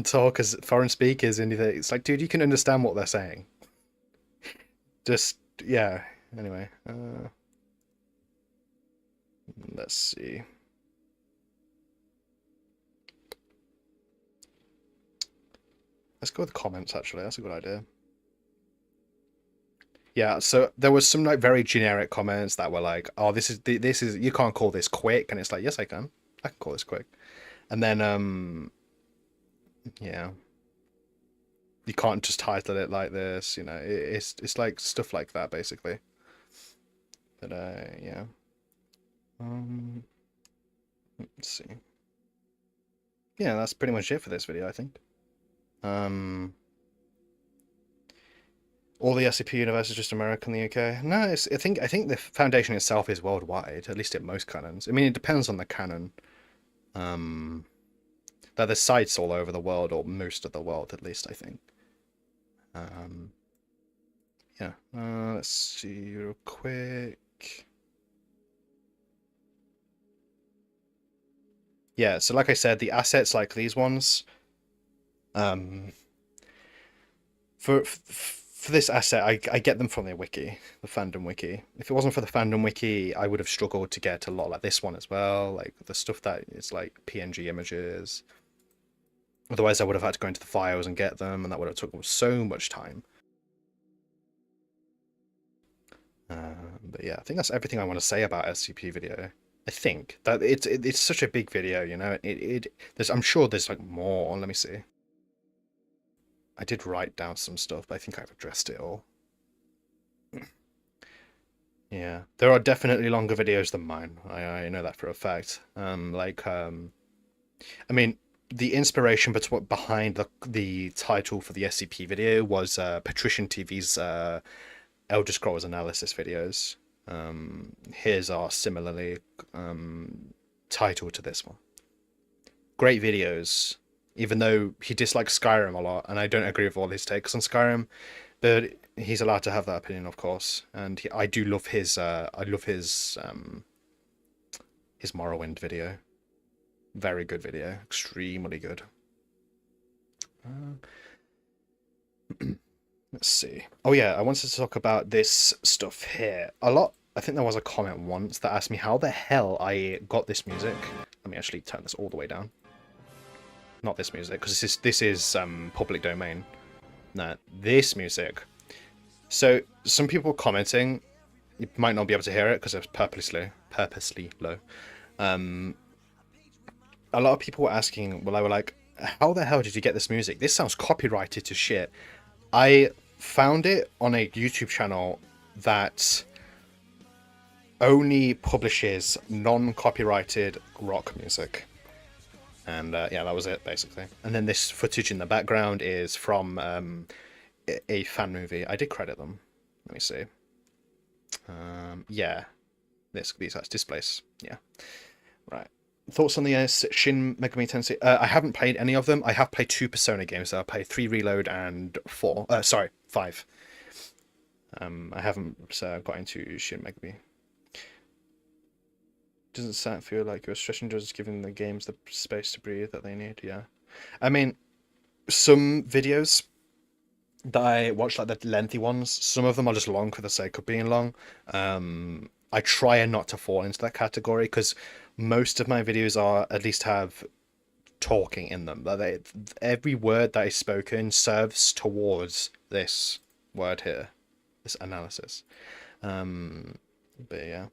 talkers, foreign speakers into it? It's like, dude, you can understand what they're saying. Just, yeah. Anyway, let's see. Let's go with the comments, actually. That's a good idea. Yeah, so there was some like very generic comments that were like, "Oh, this is you can't call this quick," and it's like, "Yes, I can. I can call this quick." And then yeah, you can't just title it like this, you know. It's like stuff like that basically. But yeah. Let's see. Yeah, that's pretty much it for this video, I think. All the SCP universe is just America and the UK. No, I think the Foundation itself is worldwide, at least in most canons. I mean, it depends on the canon. That there's sites all over the world, or most of the world, at least, I think. Yeah. Let's see real quick. Yeah, so like I said, the assets like these ones, for this asset, I get them from the wiki, the fandom wiki. If it wasn't for the fandom wiki, I would have struggled to get a lot like this one as well, like the stuff that is like PNG images. Otherwise, I would have had to go into the files and get them, and that would have taken so much time. But yeah, I think that's everything I want to say about SCP video. I think that it's such a big video, you know. I'm sure there's like more. Let me see. I did write down some stuff, but I think I've addressed it all. Yeah, there are definitely longer videos than mine. I know that for a fact. I mean, the inspiration behind the title for the SCP video was Patrician TV's Elder Scrolls analysis videos. His are similarly titled to this one. Great videos, even though he dislikes Skyrim a lot, and I don't agree with all his takes on Skyrim, but he's allowed to have that opinion, of course. And I do love his his Morrowind video. Very good video, extremely good. Let's see. Oh yeah, I wanted to talk about this stuff here. I think there was a comment once that asked me how the hell I got this music. Let me actually turn this all the way down. Not this music, because this is public domain. No, this music. So some people commenting, you might not be able to hear it because it's purposely low. A lot of people were asking, well, I were like, how the hell did you get this music? This sounds copyrighted to shit. I found it on a YouTube channel that only publishes non-copyrighted rock music. And yeah, that was it, basically. And then this footage in the background is from a fan movie. I did credit them. Let me see. Yeah. These guys, Displace. Yeah. Right. Thoughts on the Shin Megami Tensei? I haven't played any of them. I have played 2 Persona games. So I played 3 Reload and 4. Sorry, 5. I haven't got into Shin Megami. Doesn't that feel like you're stretching, just giving the games the space to breathe that they need? Yeah. I mean, some videos that I watch, like the lengthy ones, some of them are just long for the sake of being long. I try not to fall into that category because most of my videos at least have talking in them. Every word that is spoken serves towards this word here, this analysis. But yeah.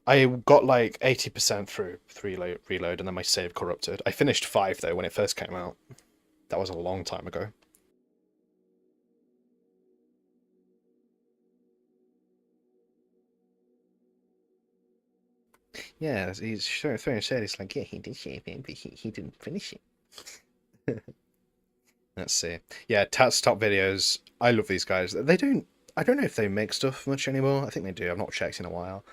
I got like 80% through 3 Reload, and then my save corrupted. I finished 5 though when it first came out. That was a long time ago. Yeah, he's throwing shade. It's like, yeah, he did save it, but he didn't finish it. Let's see. Yeah, Tats Top Videos. I love these guys. I don't know if they make stuff much anymore. I think they do. I've not checked in a while.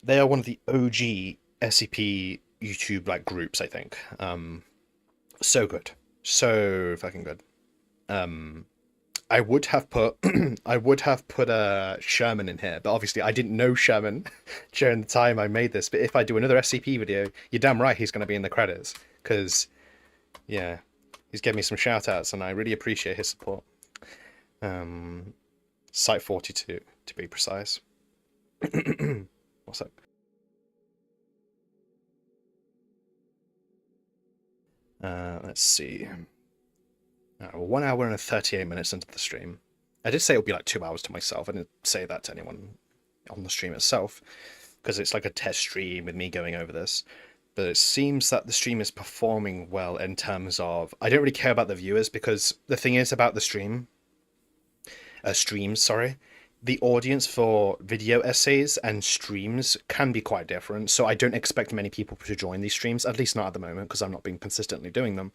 They are one of the OG SCP YouTube like groups, I think. So good. So fucking good. I would have put Sherman in here, but obviously I didn't know Sherman during the time I made this. But if I do another SCP video, you're damn right he's going to be in the credits, because yeah, he's given me some shout outs and I really appreciate his support. Site 42 to be precise. What's up? Let's see. 1 hour and 38 minutes into the stream. I did say it would be like 2 hours to myself. I didn't say that to anyone on the stream itself, because it's like a test stream with me going over this. But it seems that the stream is performing well in terms of... I don't really care about the viewers, because the thing is about the streams, the audience for video essays and streams can be quite different. So I don't expect many people to join these streams, at least not at the moment, because I'm not being consistently doing them.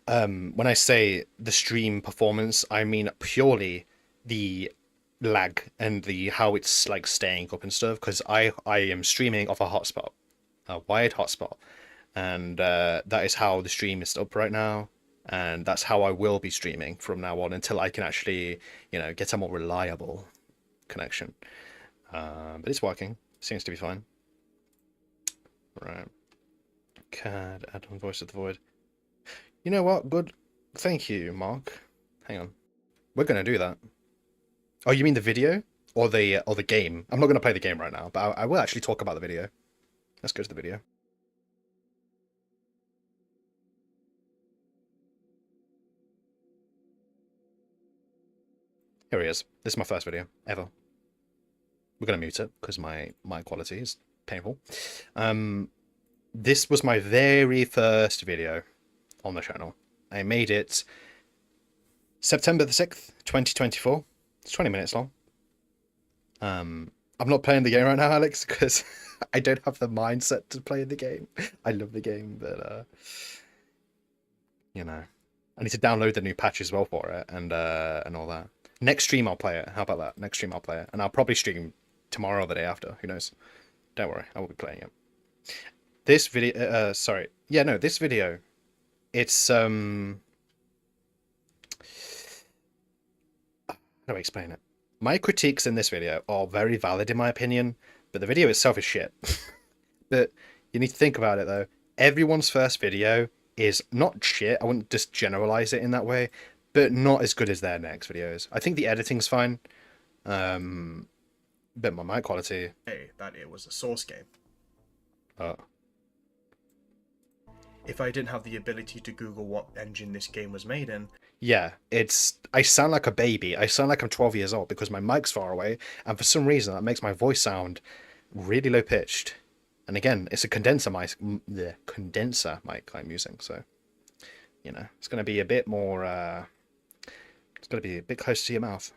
When I say the stream performance, I mean purely the lag and the how it's like staying up and stuff, because I am streaming off a hotspot, a wired hotspot, and that is how the stream is up right now, and that's how I will be streaming from now on until I can actually, you know, get a more reliable connection. But it's working, seems to be fine. Right, CAD add on voice of the void. You know what? Good. Thank you, Mark. Hang on. We're gonna do that. Oh, you mean the video or the game? I'm not gonna play the game right now, but I will actually talk about the video. Let's go to the video. Here he is. This is my first video ever. We're gonna mute it because my quality is painful. This was my very first video on the channel. I made it September the 6th, 2024. It's 20 minutes long. I'm not playing the game right now, Alex, because I don't have the mindset to play the game. I love the game, but you know, I need to download the new patch as well for it, and all that. Next stream I'll play it. How about that? Next stream I'll play it, and I'll probably stream tomorrow or the day after. Who knows? Don't worry, I will be playing it. This video, sorry, yeah, no, this video. It's how do I explain it? My critiques in this video are very valid in my opinion, but the video itself is shit. But you need to think about it though. Everyone's first video is not shit. I wouldn't just generalize it in that way, but not as good as their next videos. I think the editing's fine, but my mic quality. Hey, that it was a source game. If I didn't have the ability to Google what engine this game was made in. Yeah, I sound like a baby. I sound like I'm 12 years old because my mic's far away, and for some reason that makes my voice sound really low pitched. And again, it's a condenser mic, I'm using, so you know, it's going to be a bit more. It's going to be a bit closer to your mouth.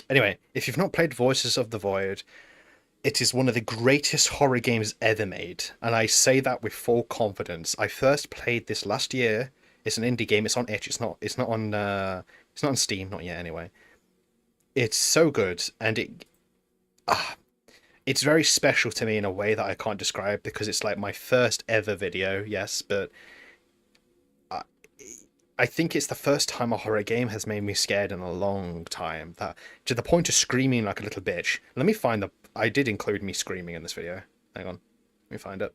Anyway, if you've not played Voices of the Void, it is one of the greatest horror games ever made, and I say that with full confidence. I first played this last year. It's an indie game. It's on itch. It's not on Steam, not yet anyway. It's so good, and it's very special to me in a way that I can't describe, because it's like my first ever video. Yes, but I think it's the first time a horror game has made me scared in a long time. That to the point of screaming like a little bitch. Let me find the. I did include me screaming in this video. Hang on, let me find it.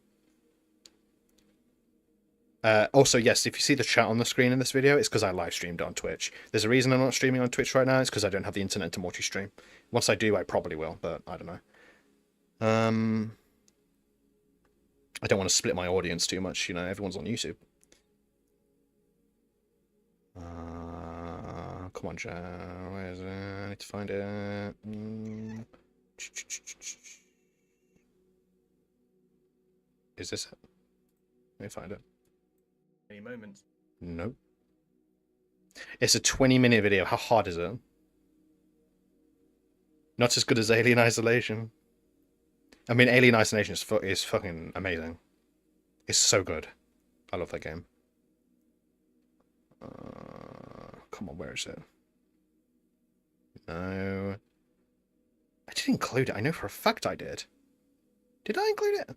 Also, yes, if you see the chat on the screen in this video, it's because I live streamed on Twitch. There's a reason I'm not streaming on Twitch right now. It's because I don't have the internet to multi-stream. Once I do, I probably will, but I don't know. I don't want to split my audience too much. You know, everyone's on YouTube. Come on, Joe. Where is it? I need to find it. Is this it? Let me find it. Any moments? Nope. It's a 20-minute video. How hard is it? Not as good as Alien Isolation. I mean, Alien Isolation is fucking amazing. It's so good. I love that game. Come on, where is it? No. I did include it. I know for a fact I did. Did I include it?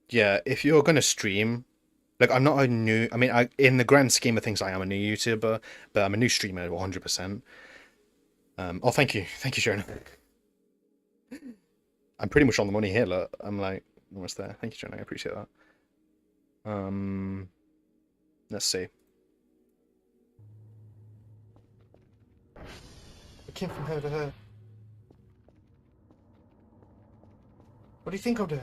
yeah, if you're gonna stream, like I'm not a new. I mean, in the grand scheme of things, I am a new YouTuber, but I'm a new streamer 100%. Oh, thank you, Jonah. I'm pretty much on the money here. Look, I'm like almost there. Thank you, Jonah. I appreciate that. Let's see. I came from here to here. What do you think I'm doing?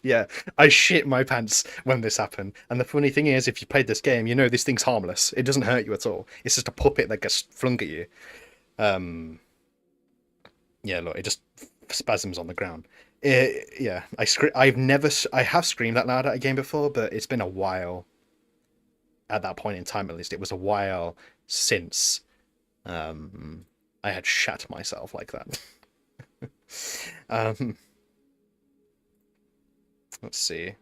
Yeah, I shit my pants when this happened. And the funny thing is, if you played this game, you know this thing's harmless. It doesn't hurt you at all. It's just a puppet that gets flung at you. Yeah, look, it just spasms on the ground. Yeah, I have screamed that loud at a game before, but it's been a while. At that point in time, at least, it was a while since I had shat myself like that. Let's see.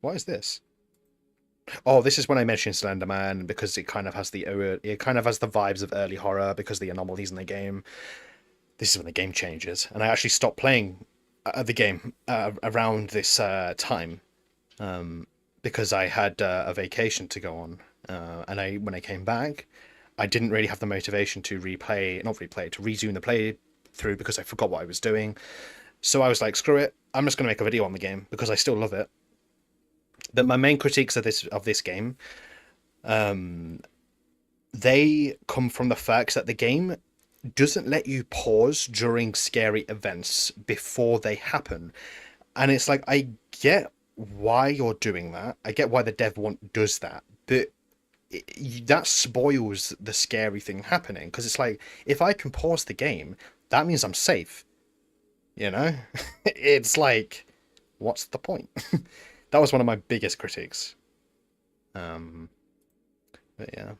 What is this? Oh, this is when I mentioned Slenderman because it kind of has the vibes of early horror because of the anomalies in the game. This is when the game changes, and I actually stopped playing the game around this time because I had a vacation to go on, and when I came back, I didn't really have the motivation to resume the playthrough because I forgot what I was doing. So I was like, screw it, I'm just going to make a video on the game because I still love it. But my main critiques of this game, they come from the fact that the game doesn't let you pause during scary events before they happen. And it's like, I get why you're doing that. I get why the dev does that. But that spoils the scary thing happening. Because it's like, if I can pause the game, that means I'm safe. You know? It's like, what's the point? That was one of my biggest critiques. But yeah.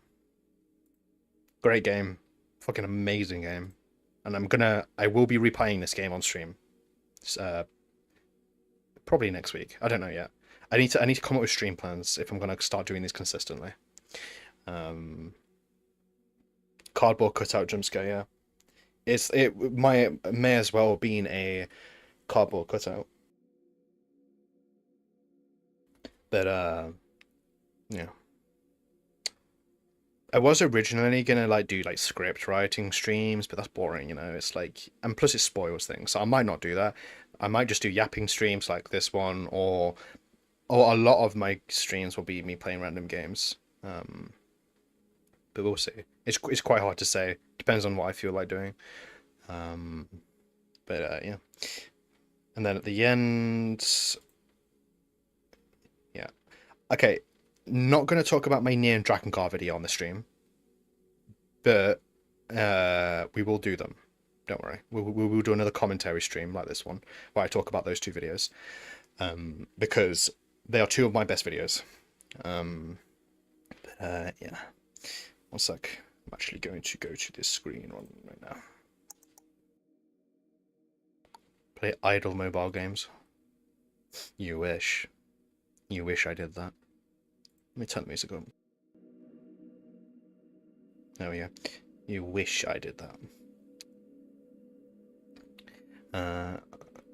Great game. Fucking amazing game. And I will be replaying this game on stream. Probably next week. I don't know yet. I need to come up with stream plans if I'm gonna start doing this consistently. Cardboard cutout jump scare, yeah. It may as well have been a cardboard cutout. But yeah. I was originally gonna do script writing streams, but that's boring, you know. It's like, and plus it spoils things, so I might not do that. I might just do yapping streams like this one, or a lot of my streams will be me playing random games. But we'll see. It's quite hard to say. Depends on what I feel like doing. But yeah. And then at the end, yeah. Okay, not going to talk about my Neon Drakengard video on the stream, but we will do them. Don't worry. We will do another commentary stream like this one, where I talk about those two videos, because they are two of my best videos. Yeah. One sec. I'm actually going to go to this screen right now. Play idle mobile games. You wish. You wish I did that. Let me turn the music up. There we go. You wish I did that.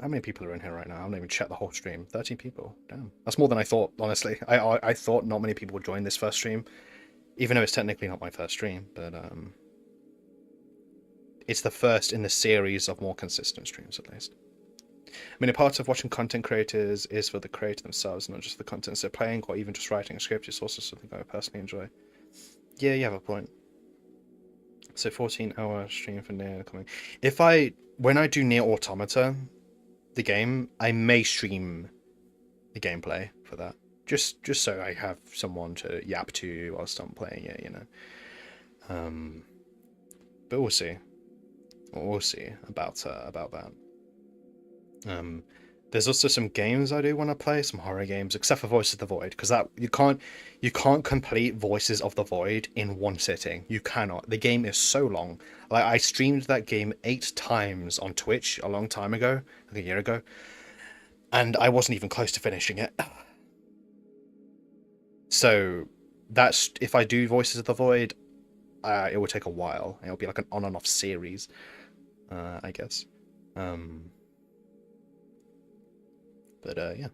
How many people are in here right now? I haven't even checked the whole stream. 13 people. Damn. That's more than I thought, honestly. I thought not many people would join this first stream, even though it's technically not my first stream, but it's the first in the series of more consistent streams, at least. I mean, a part of watching content creators is for the creator themselves, not just the content they're playing or even just writing a script. It's also something I personally enjoy. Yeah, you have a point. So 14-hour stream for Nier coming. When I do Nier Automata, the game, I may stream the gameplay for that. Just so I have someone to yap to whilst I'm playing it, you know. But we'll see. We'll see about that. There's also some games I do want to play, some horror games, except for Voices of the Void, because that you can't complete Voices of the Void in one sitting. You cannot. The game is so long. Like, I streamed that game 8 times on Twitch a long time ago, like a year ago, and I wasn't even close to finishing it. So that's, if I do Voices of the Void, it will take a while. It'll be like an on and off series. I guess. But yeah.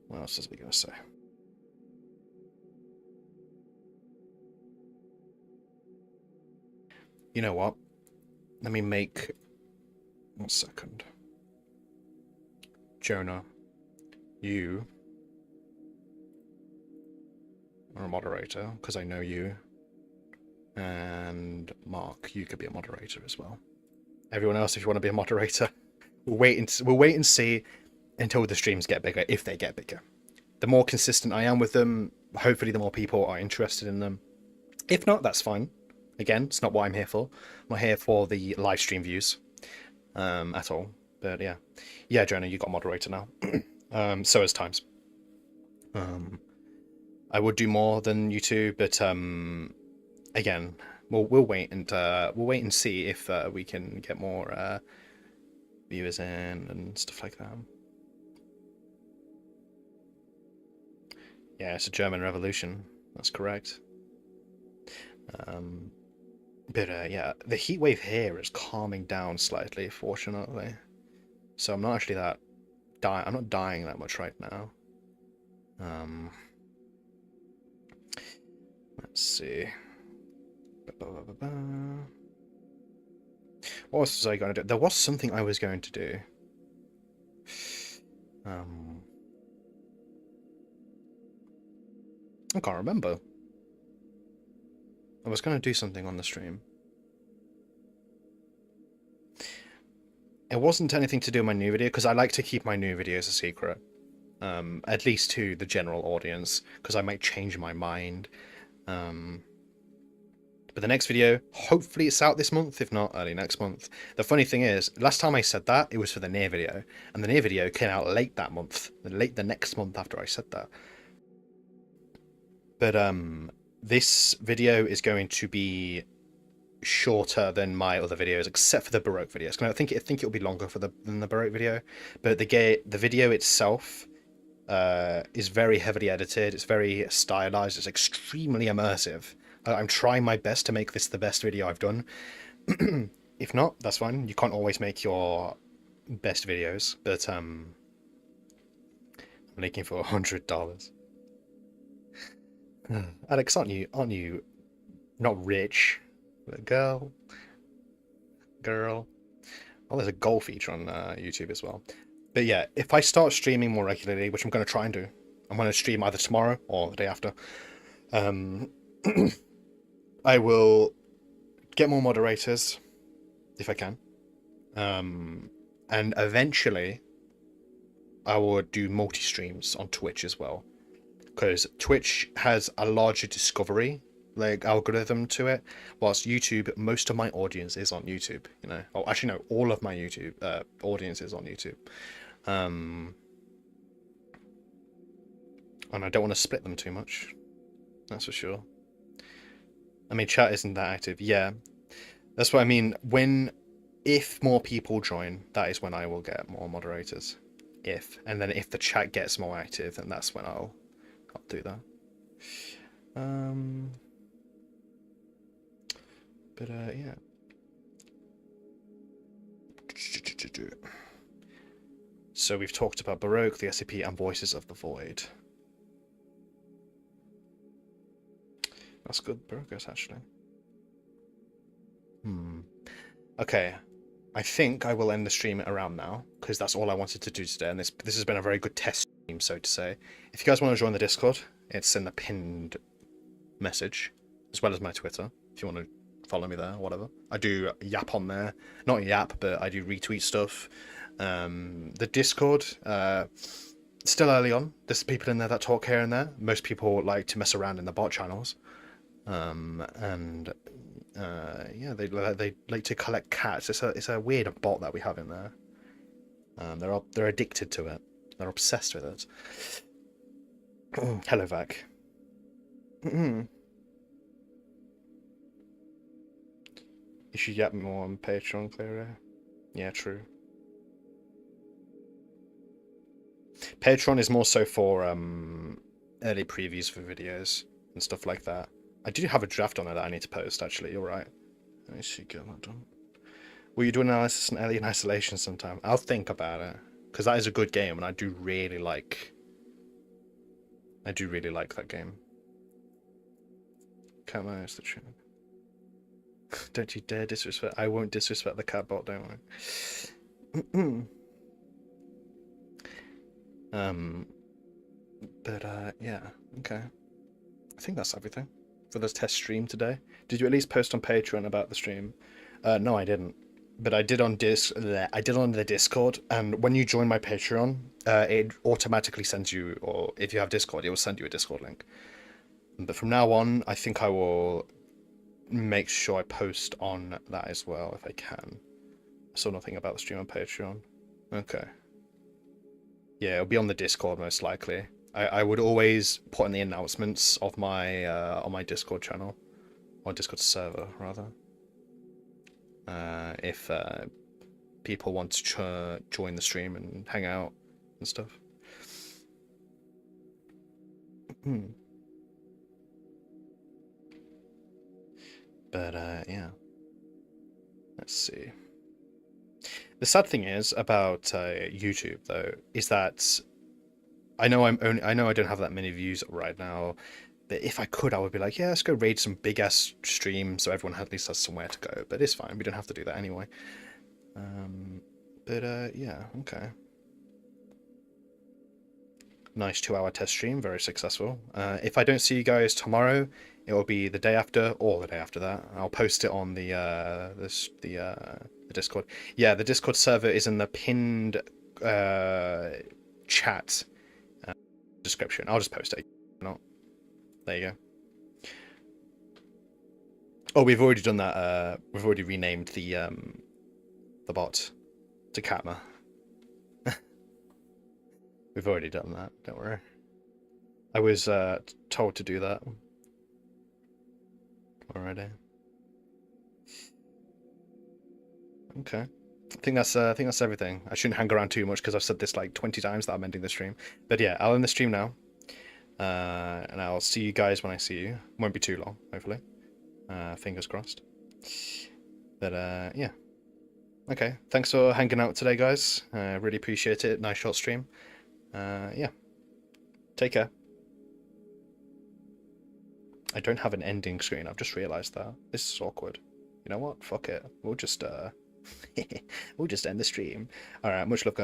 What else was we gonna say? You know what? Let me make... 1 second. Jonah, you are a moderator, because I know you. And Mark, you could be a moderator as well. Everyone else, if you want to be a moderator, we'll wait and see until the streams get bigger, if they get bigger. The more consistent I am with them, hopefully the more people are interested in them. If not, that's fine. Again, it's not what I'm here for. I'm not here for the live stream views at all. But yeah. Yeah, Jonah, you got moderator now. So is Times. I would do more than you two, but again, we'll wait and see if we can get more viewers in and stuff like that. Yeah, it's a German Revolution. That's correct. But yeah, the heat wave here is calming down slightly, fortunately. So I'm not actually that I'm not dying that much right now. Let's see. What was I going to do? There was something I was going to do. I can't remember. I was going to do something on the stream. It wasn't anything to do with my new video, because I like to keep my new videos a secret. At least to the general audience, because I might change my mind. But the next video, hopefully it's out this month, if not early next month. The funny thing is, last time I said that, it was for the near video. And the near video came out late that month. Late the next month after I said that. But this video is going to be shorter than my other videos, except for the Baroque videos. I think it'll be longer than the Baroque video. But the video itself is very heavily edited. It's very stylized. It's extremely immersive. I'm trying my best to make this the best video I've done. If not, that's fine. You can't always make your best videos, but I'm looking for $100. Alex, aren't you not rich? But girl. Oh, there's a goal feature on YouTube as well. But yeah, if I start streaming more regularly, which I'm going to try and do, I'm going to stream either tomorrow or the day after. I will get more moderators if I can. And eventually I will do multi-streams on Twitch as well. Because Twitch has a larger discovery algorithm to it, whilst YouTube, most of my audience is on YouTube, you know. Oh, actually no, all of my YouTube audience is on YouTube. And I don't want to split them too much, that's for sure. I mean, chat isn't that active. Yeah, that's what I mean. If more people join, that is when I will get more moderators. And then if the chat gets more active, then that's when I'll do that. But yeah. So we've talked about Baroque, the SCP, and Voices of the Void. That's good progress, actually. Okay. I think I will end the stream around now, because that's all I wanted to do today, and this has been a very good test stream, so to say. If you guys want to join the Discord, it's in the pinned message, as well as my Twitter, if you want to follow me there, or whatever. I do yap on there. Not yap, but I do retweet stuff. The Discord, still early on. There's people in there that talk here and there. Most people like to mess around in the bot channels. Yeah, they like to collect cats. It's a weird bot that we have in there. They're addicted to it. They're obsessed with it. Hello, Vac. You should yap more on Patreon, Clara. Yeah, true. Patreon is more so for early previews for videos and stuff like that. I do have a draft on it that I need to post, actually. You're right. Let me see, get that done. Will you do an analysis on Alien Isolation sometime? I'll think about it, because that is a good game, and I do really like that game. Cat manage the tune. Don't you dare disrespect. I won't disrespect the cat bot, don't worry. Yeah, okay. I think that's everything for this test stream today. Did you at least post on Patreon about the stream? No, I didn't. But I did on the Discord, and when you join my Patreon, it automatically sends you, or if you have Discord, it will send you a Discord link. But from now on, I think I will make sure I post on that as well if I can. I saw nothing about the stream on Patreon. Okay. Yeah, it'll be on the Discord most likely. I would always put in the announcements of my on my Discord channel, or Discord server rather. If people want to join the stream and hang out and stuff. But yeah. Let's see. The sad thing is about YouTube though is that I know I don't have that many views right now, but if I could, I would be like, yeah, let's go raid some big ass streams so everyone at least has somewhere to go. But it's fine, we don't have to do that anyway. Yeah, okay. Nice 2-hour test stream, very successful. If I don't see you guys tomorrow, it will be the day after or the day after that. I'll post it on the Discord. Yeah, the Discord server is in the pinned chat description. I'll just post it. Not. There you go. Oh, we've already done that. We've already renamed the bot to Katma. We've already done that. Don't worry. I was told to do that already. Okay. I think that's everything. I shouldn't hang around too much because I've said this like 20 times that I'm ending the stream. But yeah, I'll end the stream now. And I'll see you guys when I see you. Won't be too long, hopefully. Fingers crossed. But yeah. Okay. Thanks for hanging out today, guys. Really appreciate it. Nice short stream. Yeah. Take care. I don't have an ending screen. I've just realized that. This is awkward. You know what? Fuck it. We'll just we'll just end the stream. All right. Much love, guys.